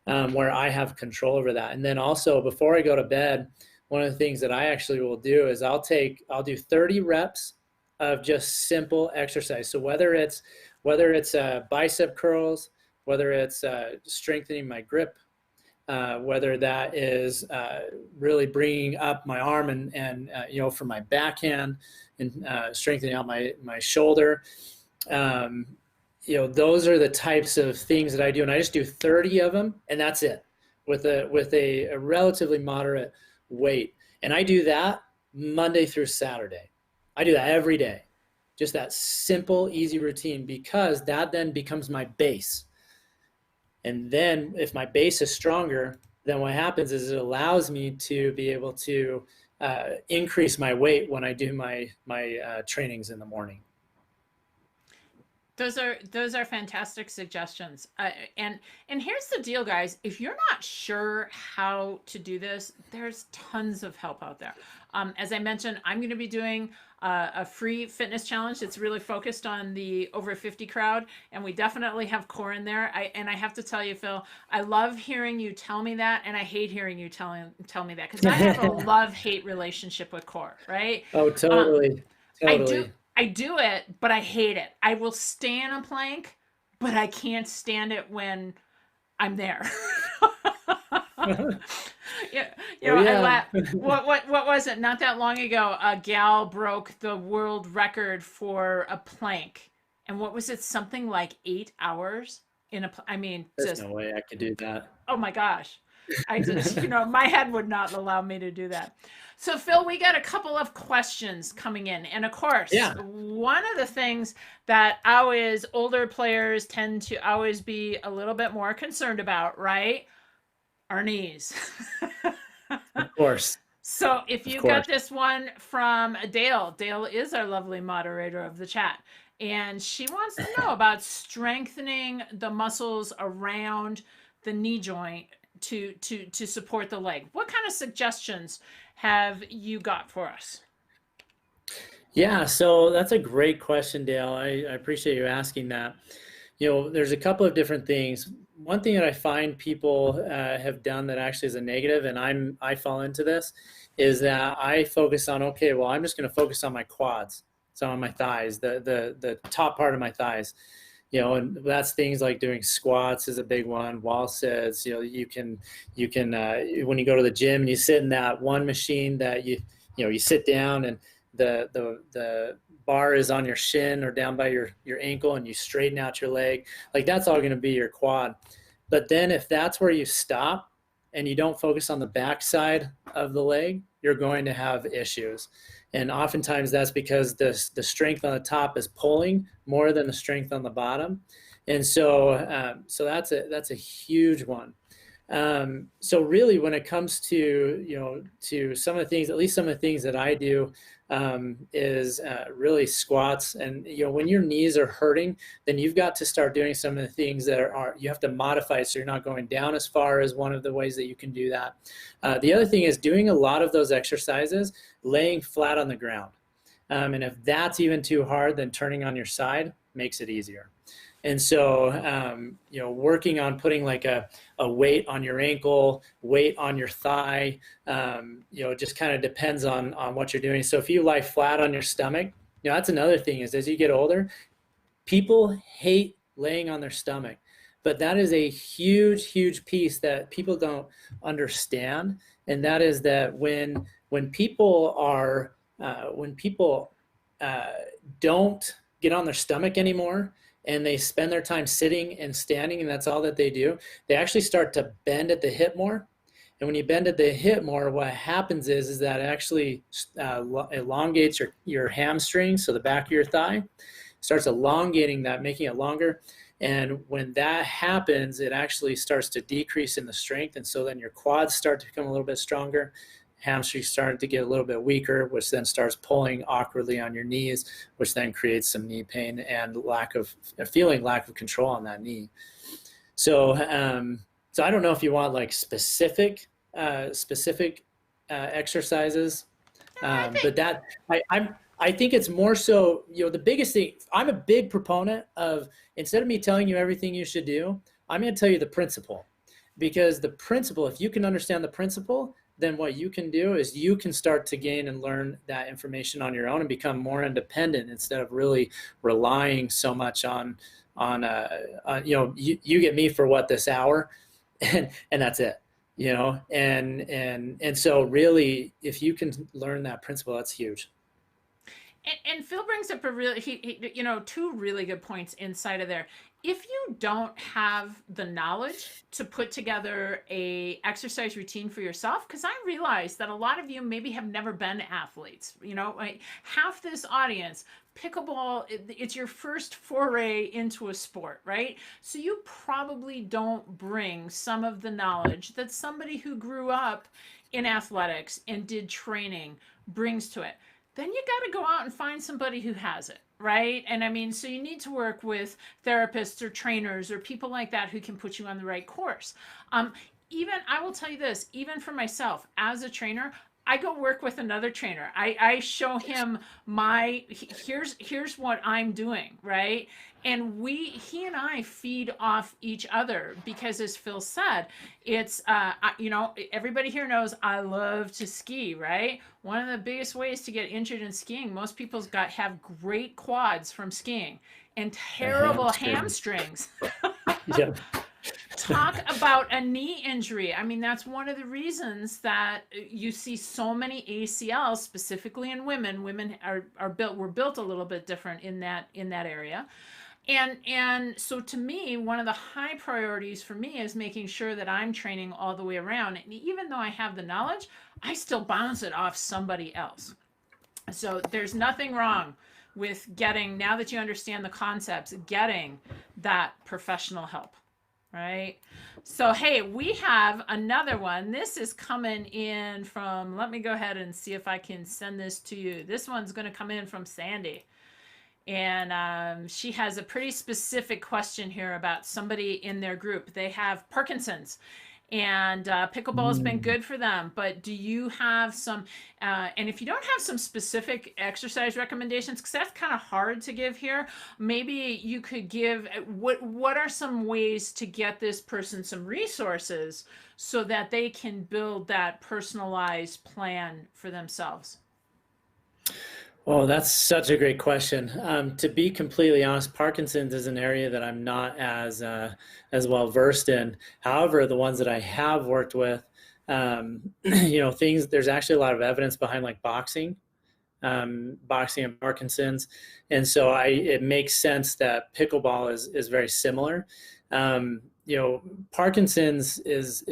where I have control over that. And then also before I go to bed, one of the things that I actually will do is I'll do 30 reps of just simple exercise. So whether it's bicep curls, whether it's strengthening my grip, whether that is really bringing up my arm and for my backhand and strengthening out my shoulder, those are the types of things that I do, and I just do 30 of them, and that's it, with a relatively moderate weight. And I do that Monday through Saturday. I do that every day, just that simple, easy routine, because that then becomes my base. And then if my base is stronger, then what happens is it allows me to be able to increase my weight when I do my trainings in the morning. Those are fantastic suggestions. And here's the deal, guys. If you're not sure how to do this, there's tons of help out there. As I mentioned, I'm going to be doing a free fitness challenge that's really focused on the over 50 crowd, and we definitely have core in there. I have to tell you, Phil, I love hearing you tell me that, and I hate hearing you tell me that because I have a love-hate relationship with core, right? Oh, Um, totally, I do totally. I do it, but I hate it. I will stand a plank, but I can't stand it when I'm there. Yeah, Oh I yeah. laugh. What was it? Not that long ago, a gal broke the world record for a plank, and what was it? Something like 8 hours in a. I mean, There's just no way I could do that. oh my gosh. I just, my head would not allow me to do that. So, Phil, we got a couple of questions coming in. And of course, Yeah. one of the things that always older players tend to always be a little bit more concerned about, right? Our knees. Of course. So, if Of you got course. this one from Dale, Dale is our lovely moderator of the chat. And she wants to know about strengthening the muscles around the knee joint to support the leg. What kind of suggestions have you got for us? Yeah, so that's a great question, Dale. I appreciate you asking that. There's a couple of different things. One thing that I find people have done that actually is a negative, and I fall into this, is that I focus on, okay, well, I'm just going to focus on my quads, so on my thighs, the top part of my thighs. And that's things like doing squats is a big one. Wall sits. You can when you go to the gym and you sit in that one machine that you sit down and the bar is on your shin or down by your ankle and you straighten out your leg. Like that's all going to be your quad. But then if that's where you stop and you don't focus on the backside of the leg, you're going to have issues. And oftentimes that's because the strength on the top is pulling more than the strength on the bottom. And so that's a huge one. So really, when it comes to some of the things, at least some of the things that I do, is really squats. And when your knees are hurting, then you've got to start doing some of the things that are you have to modify so you're not going down as far as one of the ways that you can do that. The other thing is doing a lot of those exercises laying flat on the ground. And if that's even too hard, then turning on your side makes it easier. And so, working on putting like a weight on your ankle, weight on your thigh, it just kind of depends on what you're doing. So if you lie flat on your stomach, that's another thing is as you get older, people hate laying on their stomach, but that is a huge, huge piece that people don't understand. And that is that when people don't get on their stomach anymore, and they spend their time sitting and standing, and that's all that they do, they actually start to bend at the hip more. And when you bend at the hip more, what happens is that it actually elongates your hamstring, so the back of your thigh, starts elongating that, making it longer. And when that happens, it actually starts to decrease in the strength. And so then your quads start to become a little bit stronger. Hamstrings start to get a little bit weaker, which then starts pulling awkwardly on your knees, which then creates some knee pain and lack of control on that knee. So I don't know if you want like specific exercises, but that I think it's more so, the biggest thing, I'm a big proponent of, instead of me telling you everything you should do, I'm going to tell you the principle. Because the principle, if you can understand the principle, then what you can do is you can start to gain and learn that information on your own and become more independent instead of really relying so much on you get me for what, this hour, and that's it, and so really if you can learn that principle, that's huge. And Phil brings up a really, two really good points inside of there. If you don't have the knowledge to put together a exercise routine for yourself, because I realize that a lot of you maybe have never been athletes, like half this audience, pickleball, it's your first foray into a sport, right? So you probably don't bring some of the knowledge that somebody who grew up in athletics and did training brings to it. Then you got to go out and find somebody who has it, right? And I mean, so you need to work with therapists or trainers or people like that who can put you on the right course. Even I will tell you this, even for myself as a trainer, I go work with another trainer. I show him here's what I'm doing, right? And he and I feed off each other because, as Phil said, it's everybody here knows I love to ski, right? One of the biggest ways to get injured in skiing, most people's have great quads from skiing and A terrible hamstring. hamstrings. Yeah. Talk about a knee injury. I mean, that's one of the reasons that you see so many ACLs, specifically in women. Women we're built a little bit different in that area. And so to me, one of the high priorities for me is making sure that I'm training all the way around. And even though I have the knowledge, I still bounce it off somebody else. So there's nothing wrong with getting, now that you understand the concepts, getting that professional help. Right. So, hey, we have another one. This is coming in from, let me go ahead and see if I can send this to you. This one's going to come in from Sandy. And she has a pretty specific question here about somebody in their group. They have Parkinson's, and pickleball has been good for them. But do you have some, and if you don't have some specific exercise recommendations, because that's kind of hard to give here, maybe you could give, what are some ways to get this person some resources so that they can build that personalized plan for themselves? Oh, that's such a great question. To be completely honest, Parkinson's is an area that I'm not as well versed in. However, the ones that I have worked with, there's actually a lot of evidence behind like boxing and Parkinson's, and so it makes sense that pickleball is very similar. Parkinson's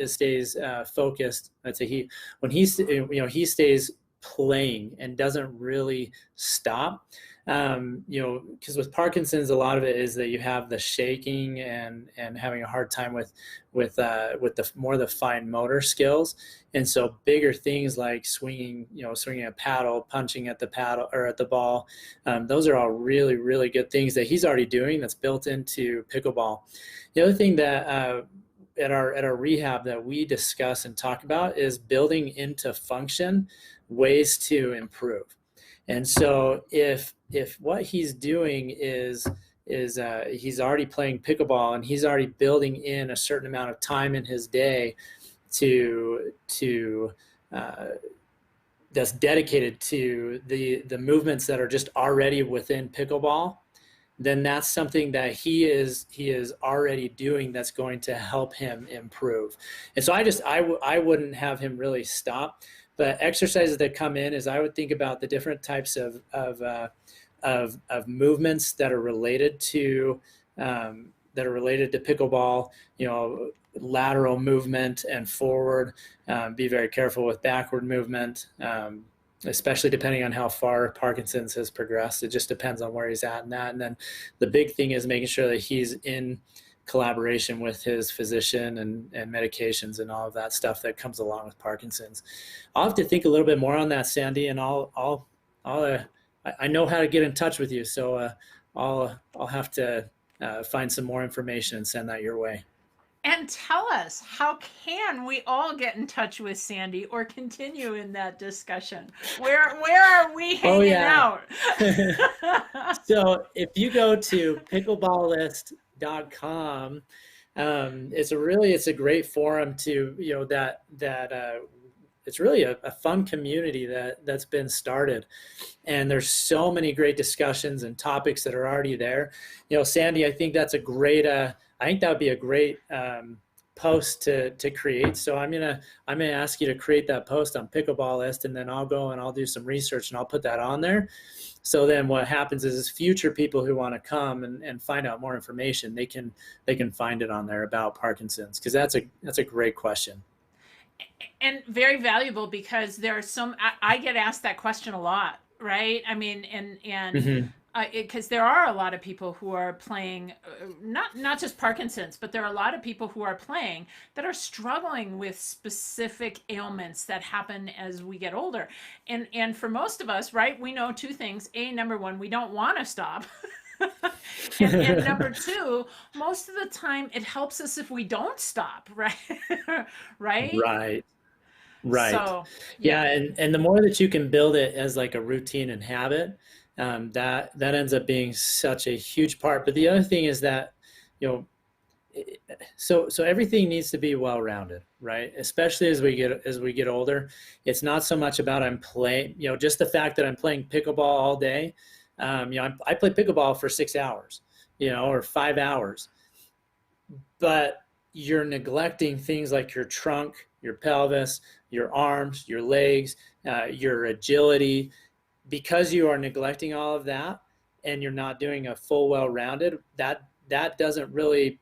stays focused. I'd say he stays playing and doesn't really stop. Because with Parkinson's, a lot of it is that you have the shaking and having a hard time with the fine motor skills. And so bigger things like swinging a paddle, punching at the paddle or at the ball, those are all really, really good things that he's already doing that's built into pickleball. The other thing that at our rehab that we discuss and talk about is building into function ways to improve. And so if what he's doing is he's already playing pickleball and he's already building in a certain amount of time in his day to that's dedicated to the movements that are just already within pickleball, then that's something that he is already doing that's going to help him improve. And so I wouldn't have him really stop. But exercises that come in is I would think about the different types of movements that are related to pickleball. Lateral movement and forward. Be very careful with backward movement, especially depending on how far Parkinson's has progressed. It just depends on where he's at in that. And then the big thing is making sure that he's in collaboration with his physician and medications and all of that stuff that comes along with Parkinson's. I'll have to think a little bit more on that, Sandy, and I know how to get in touch with you, so I'll have to find some more information and send that your way. And tell us, how can we all get in touch with Sandy or continue in that discussion? Where are we hanging out? So if you go to pickleballescom, it's a great forum to, it's really a fun community that's been started, and there's so many great discussions and topics that are already there. Sandy, I think that's a great, I think that would be a great post to create. So I'm gonna ask you to create that post on Pickleball List, and then I'll go and I'll do some research and I'll put that on there. So then what happens is future people who want to come and find out more information, they can find it on there about Parkinson's, because that's a great question. And very valuable, because there are I get asked that question a lot, right? I mean, and because there are a lot of people who are playing, not just Parkinson's, but there are a lot of people who are playing that are struggling with specific ailments that happen as we get older. And for most of us, right, we know two things. Number one, we don't want to stop. And number two, most of the time it helps us if we don't stop, right? Right? Right. Right. So, Yeah, yeah. and the more that you can build it as like a routine and habit, that ends up being such a huge part. But the other thing is that, you know, so everything needs to be well-rounded, right? Especially as we get older. It's not so much about I'm playing, just the fact that I'm playing pickleball all day. I play pickleball for 6 hours, or 5 hours, but you're neglecting things like your trunk, your pelvis, your arms, your legs, your agility, because you are neglecting all of that and you're not doing a full well-rounded, that doesn't really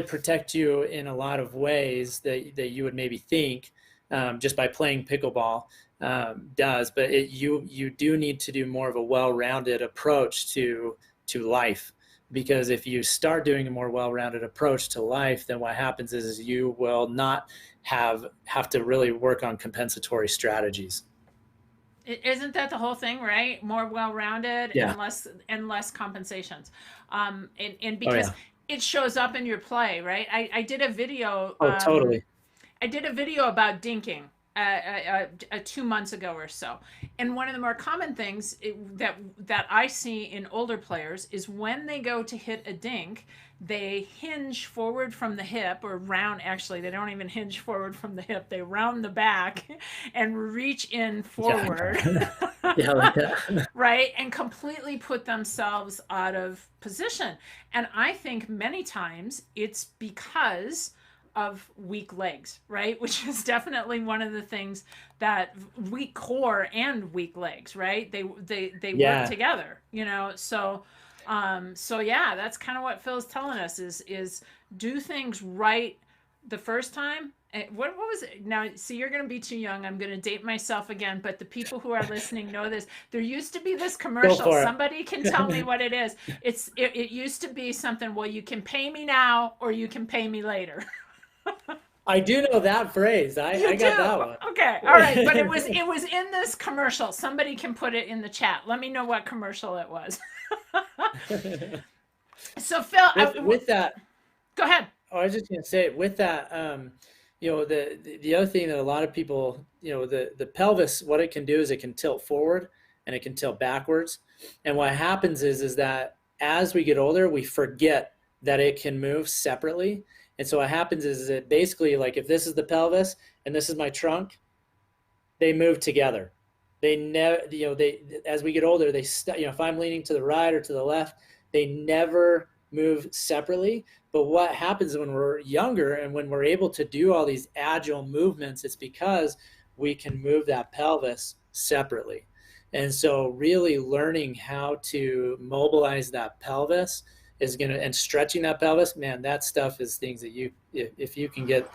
protect you in a lot of ways that you would maybe think, just by playing pickleball does. But you do need to do more of a well-rounded approach to life, because if you start doing a more well-rounded approach to life, then what happens is you will not have to really work on compensatory strategies. Isn't that the whole thing, right? More well-rounded Yeah. and less compensations, and Oh because yeah. it shows up in your play, right? I did a video. Oh, totally. I did a video about dinking 2 months ago or so, and one of the more common things that I see in older players is when they go to hit a dink, they hinge forward from the hip, or round. Actually, they don't even hinge forward from the hip. They round the back and reach in Yeah. forward. Yeah, like that. Right, and completely put themselves out of position. And I think many times it's because of weak legs, right? Which is definitely one of the things, that weak core and weak legs, right? They work Yeah. together, so yeah, that's kind of what Phil's telling us is do things right the first time. What was it? Now, see, you're going to be too young. I'm going to date myself again, but the people who are listening know this. There used to be this Go commercial. for Somebody can tell me it. what it is. It used to be something. Well, you can pay me now, or you can pay me later. I do know that phrase. I You do? got that one. Okay, all right. But it was in this commercial. Somebody can put it in the chat. Let me know what commercial it was. So Phil, With that, go ahead. I was just gonna say, with that, the other thing that a lot of people, the pelvis, what it can do is it can tilt forward and it can tilt backwards. And what happens is that as we get older, we forget that it can move separately. And so what happens is that basically, like, if this is the pelvis and this is my trunk, they move together. They never, as we get older, if I'm leaning to the right or to the left, they never move separately. But what happens when we're younger and when we're able to do all these agile movements, it's because we can move that pelvis separately. And so really learning how to mobilize that pelvis and stretching that pelvis, man, that stuff is things that if you can get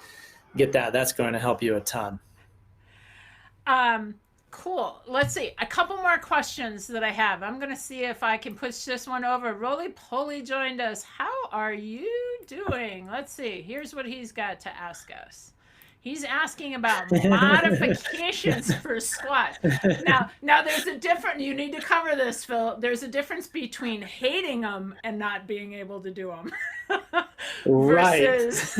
that, that's going to help you a ton. Um, cool. Let's see. A couple more questions that I have. I'm going to see if I can push this one over. Roly Poly joined us. How are you doing? Let's see. Here's what he's got to ask us. He's asking about modifications for squats. Now there's a difference. You need to cover this, Phil. There's a difference between hating them and not being able to do them Right. versus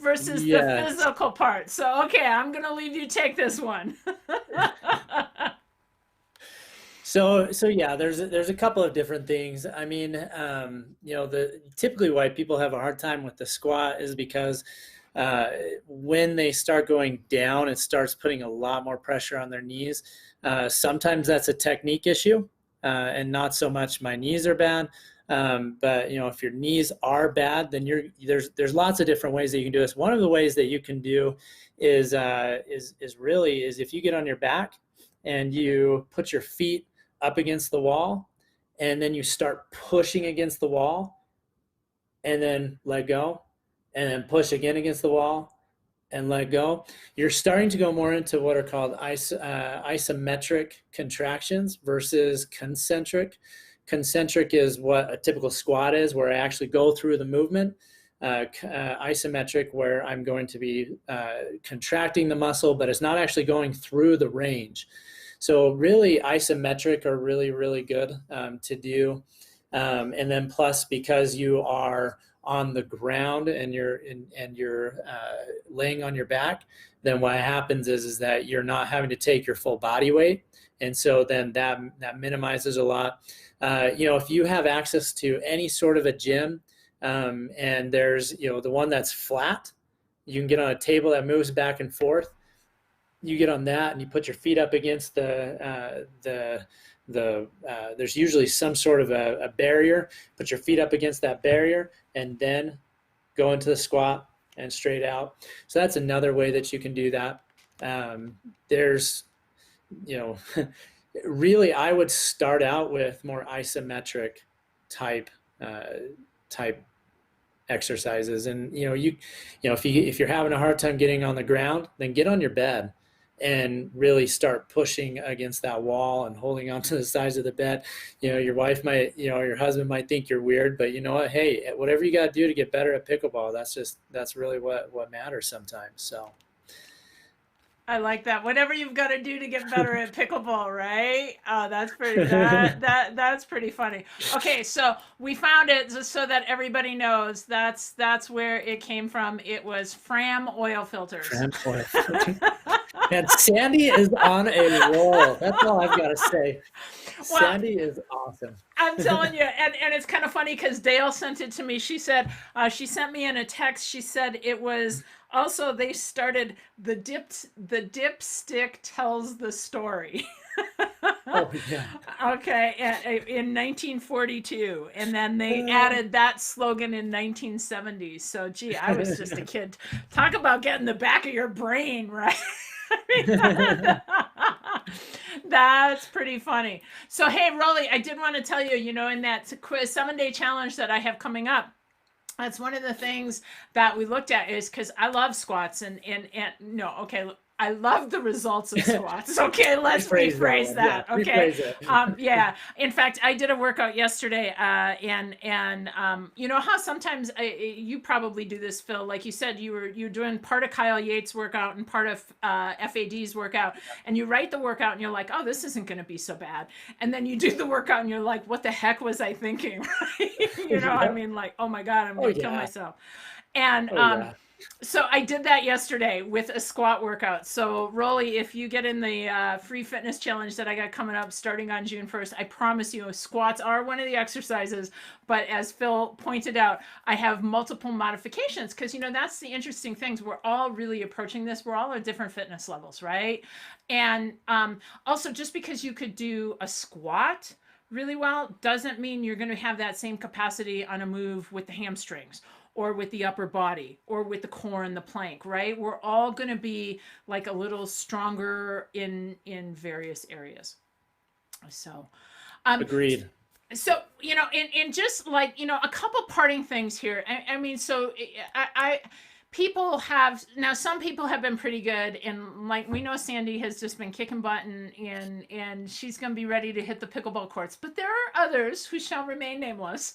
versus the Yes. physical part. So, okay, I'm going to leave you take this one. So yeah, there's a couple of different things. I mean, typically why people have a hard time with the squat is because when they start going down, it starts putting a lot more pressure on their knees. Sometimes that's a technique issue, and not so much my knees are bad. But if your knees are bad, then there's lots of different ways that you can do this. One of the ways that you can do is if you get on your back and you put your feet up against the wall, and then you start pushing against the wall, and then let go, and then push again against the wall, and let go, you're starting to go more into what are called isometric contractions versus concentric. Concentric is what a typical squat is, where I actually go through the movement. Isometric, where I'm going to be contracting the muscle, but it's not actually going through the range. So really, isometric are really, really good to do. And then plus, because you are on the ground and you're laying on your back, then what happens is that you're not having to take your full body weight, and so then that minimizes a lot. If you have access to any sort of a gym, and there's the one that's flat, you can get on a table that moves back and forth. You get on that and you put your feet up against there's usually some sort of a barrier. Put your feet up against that barrier and then go into the squat and straight out. So that's another way that you can do that. There's, really, I would start out with more isometric type exercises. And if you're having a hard time getting on the ground, then get on your bed and really start pushing against that wall and holding onto the sides of the bed. Your wife might, your husband might think you're weird, but you know what? Hey, whatever you got to do to get better at pickleball, that's really what matters sometimes. So I like that. Whatever you've got to do to get better at pickleball, right? Oh, that's pretty that's pretty funny. Okay, so we found it just so that everybody knows that's where it came from. It was Fram oil filters. Fram oil filters. And Sandy is on a roll. That's all I've got to say. Well, Sandy is awesome. I'm telling you, and it's kind of funny because Dale sent it to me. She said, she sent me in a text. She said it was also, they started the dipstick tells the story. Oh, yeah. Okay, in 1942, and then they added that slogan in 1970. So, gee, I was just a kid. Talk about getting the back of your brain, right? That's pretty funny. So, hey, Rolly, I did want to tell you, in that 7-day challenge that I have coming up, that's one of the things that we looked at is because I love squats and no, okay, I love the results of squats. Okay, let's rephrase that. Yeah, okay. Rephrase it. Yeah. In fact, I did a workout yesterday, and you know how sometimes you probably do this, Phil. Like you said, you're doing part of Kyle Yates' workout and part of FAD's workout, and you write the workout and you're like, oh, this isn't going to be so bad, and then you do the workout and you're like, what the heck was I thinking? Right? I mean, like, oh my God, I'm going to kill myself. And so I did that yesterday with a squat workout. So Rolly, if you get in the free fitness challenge that I got coming up starting on June 1st, I promise you squats are one of the exercises. But as Phil pointed out, I have multiple modifications because, that's the interesting things. We're all really approaching this. We're all at different fitness levels, right? And also just because you could do a squat really well doesn't mean you're going to have that same capacity on a move with the hamstrings or with the upper body, or with the core and the plank, right? We're all going to be like a little stronger in various areas. So, agreed. So, in just like, a couple parting things here. I mean, so some people have been pretty good, and like we know Sandy has just been kicking butt and she's going to be ready to hit the pickleball courts, but there are others who shall remain nameless,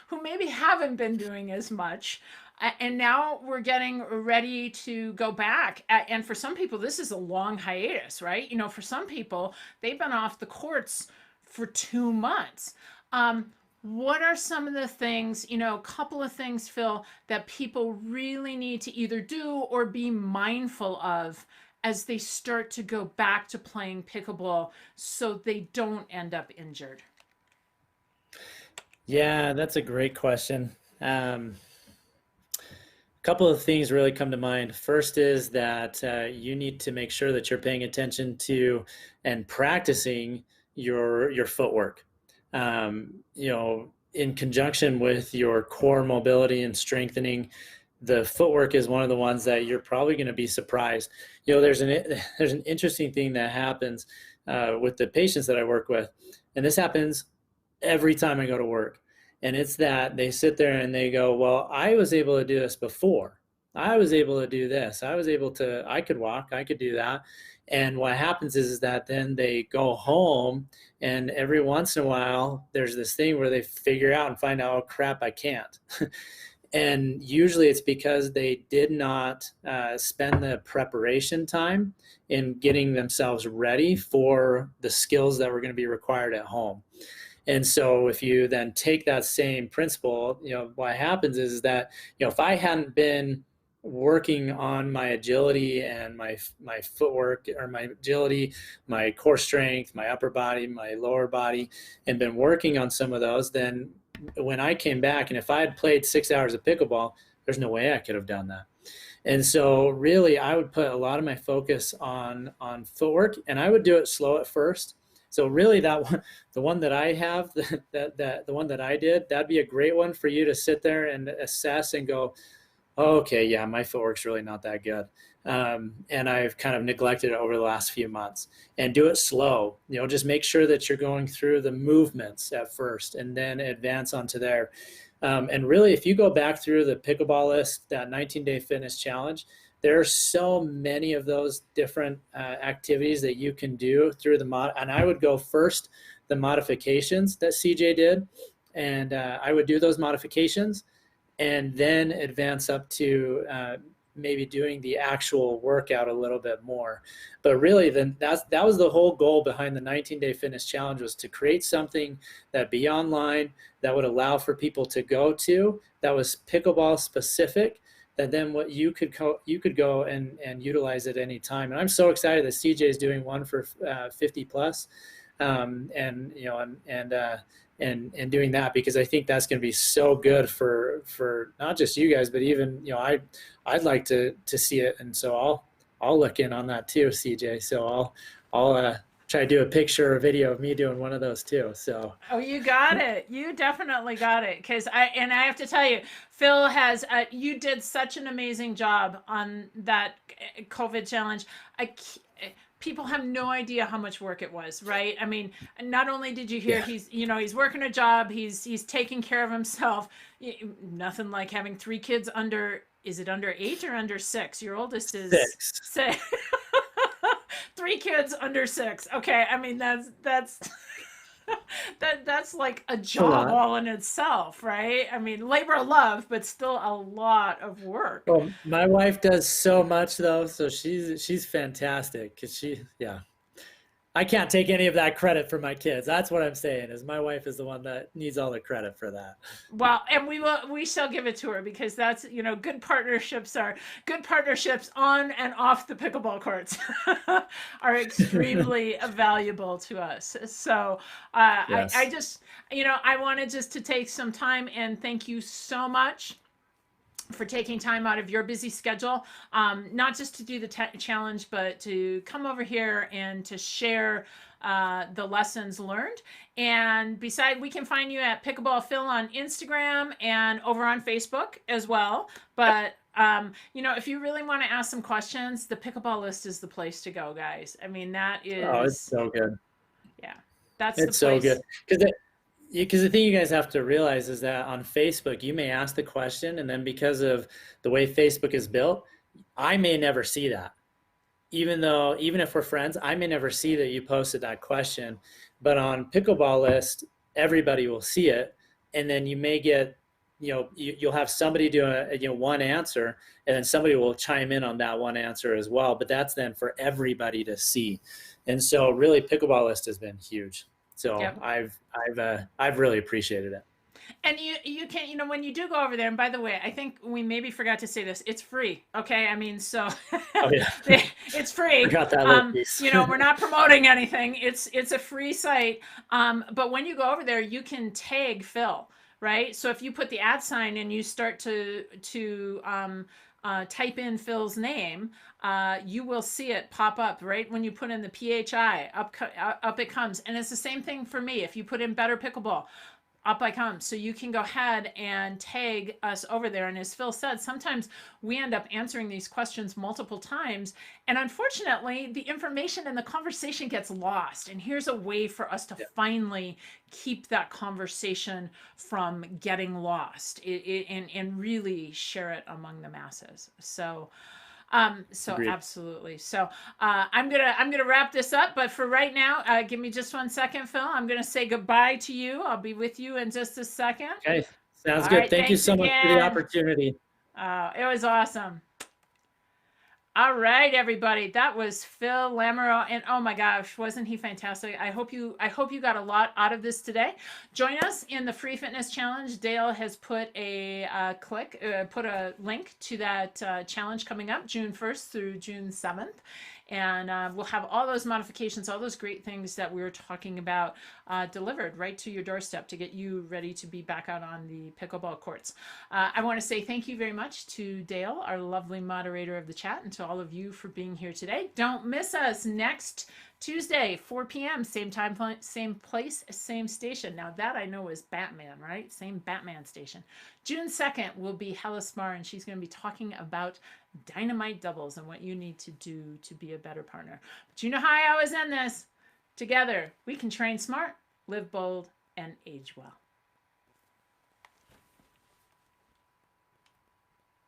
who maybe haven't been doing as much, and now we're getting ready to go back, and for some people this is a long hiatus, right? For some people they've been off the courts for 2 months. What are some of the things, a couple of things, Phil, that people really need to either do or be mindful of as they start to go back to playing pickleball so they don't end up injured? Yeah, that's a great question. A couple of things really come to mind. First is that you need to make sure that you're paying attention to and practicing your footwork. In conjunction with your core mobility and strengthening, the footwork is one of the ones that you're probably going to be surprised. There's an interesting thing that happens with the patients that I work with, and this happens every time I go to work. And it's that they sit there and they go, well, I was able to do this before. I was able to do this. I could walk, I could do that. And what happens is that then they go home, and every once in a while there's this thing where they figure out and find out, oh crap, I can't. And usually it's because they did not spend the preparation time in getting themselves ready for the skills that were going to be required at home. And so if you then take that same principle, what happens is that, if I hadn't been working on my agility and my footwork, or my agility, my core strength, my upper body, my lower body, and been working on some of those, then when I came back, and if I had played 6 hours of pickleball, there's no way I could have done that. And so really I would put a lot of my focus on footwork, and I would do it slow at first. So really that one, the one that I have, the one that I did, that'd be a great one for you to sit there and assess and go, oh, okay, yeah, my footwork's really not that good. And I've kind of neglected it over the last few months. And do it slow. Just make sure that you're going through the movements at first and then advance onto there. And really, if you go back through the pickleball list, that 19-day fitness challenge, there are so many of those different activities that you can do through and I would go first the modifications that CJ did, and I would do those modifications and then advance up to maybe doing the actual workout a little bit more. But really, then that was the whole goal behind the 19-day fitness challenge, was to create something that be online, that would allow for people to go to, that was pickleball specific, that then what you could go and utilize at any time. And I'm so excited that CJ is doing one for 50 plus, and doing that, because I think that's going to be so good for not just you guys, but even, I'd like to see it. And so I'll look in on that too, CJ. So I'll try to do a picture or video of me doing one of those too. So. Oh, you got it. You definitely got it. Because I have to tell you, Phil has, you did such an amazing job on that COVID challenge. People have no idea how much work it was, right? I mean, not only did you hear he's working a job, he's taking care of himself. Nothing like having 3 kids is it under 8 or under 6? Your oldest is 6. 3 kids under 6. Okay, I mean that's that's like a job all in itself, right? I mean, labor of love, but still a lot of work. Well, my wife does so much though, so she's fantastic, because I can't take any of that credit for my kids. That's what I'm saying, is my wife is the one that needs all the credit for that. Well, and we shall give it to her, because that's, good partnerships on and off the pickleball courts are extremely valuable to us. So yes. I just, I wanted just to take some time and thank you so much for taking time out of your busy schedule, not just to do the challenge, but to come over here and to share the lessons learned. And beside, we can find you at Pickleball Phil on Instagram and over on Facebook as well. But if you really want to ask some questions, the Pickleball list is the place to go, guys. I mean, that is. Oh, it's so good. Yeah, it's the place. So good, because the thing you guys have to realize is that on Facebook, you may ask the question, and then because of the way Facebook is built, I may never see that. Even if we're friends, I may never see that you posted that question. But on Pickleball List, everybody will see it, and then you may get, you'll have somebody do one answer, and then somebody will chime in on that one answer as well. But that's then for everybody to see, and so really, Pickleball List has been huge. So yep. I've really appreciated it. And you can, when you do go over there, and by the way, I think we maybe forgot to say this, it's free. Okay. I mean, so oh, yeah. It's free. Forgot that piece. We're not promoting anything. It's a free site. But when you go over there, you can tag Phil, right? So if you put the @ sign and you start to type in Phil's name, you will see it pop up right when you put in the PHI, up it comes. And it's the same thing for me. If you put in Better Pickleball, Up I Come. So you can go ahead and tag us over there. And as Phil said, sometimes we end up answering these questions multiple times. And unfortunately, the information and the conversation gets lost. And here's a way for us to finally keep that conversation from getting lost and really share it among the masses. So Agreed. absolutely. So I'm gonna wrap this up, but for right now, give me just 1 second, Phil. I'm gonna say goodbye to you. I'll be with you in just a second. Okay, sounds All good. right, Thank you thanks so much for the again. opportunity. It was awesome. All right, everybody. That was Phil Lamoreaux, and oh my gosh, wasn't he fantastic? I hope you got a lot out of this today. Join us in the Free Fitness Challenge. Dale has put a put a link to that challenge coming up June 1st through June 7th. And we'll have all those modifications, all those great things that we were talking about delivered right to your doorstep to get you ready to be back out on the pickleball courts. I want to say thank you very much to Dale, our lovely moderator of the chat, and to all of you for being here today. Don't miss us next Tuesday, 4 p.m., same time, same place, same station. Now that I know is Batman, right? Same Batman station. June 2nd will be Hella Smar, and she's going to be talking about dynamite doubles and what you need to do to be a better partner. But you know how I always end this. Together, we can train smart, live bold, and age well.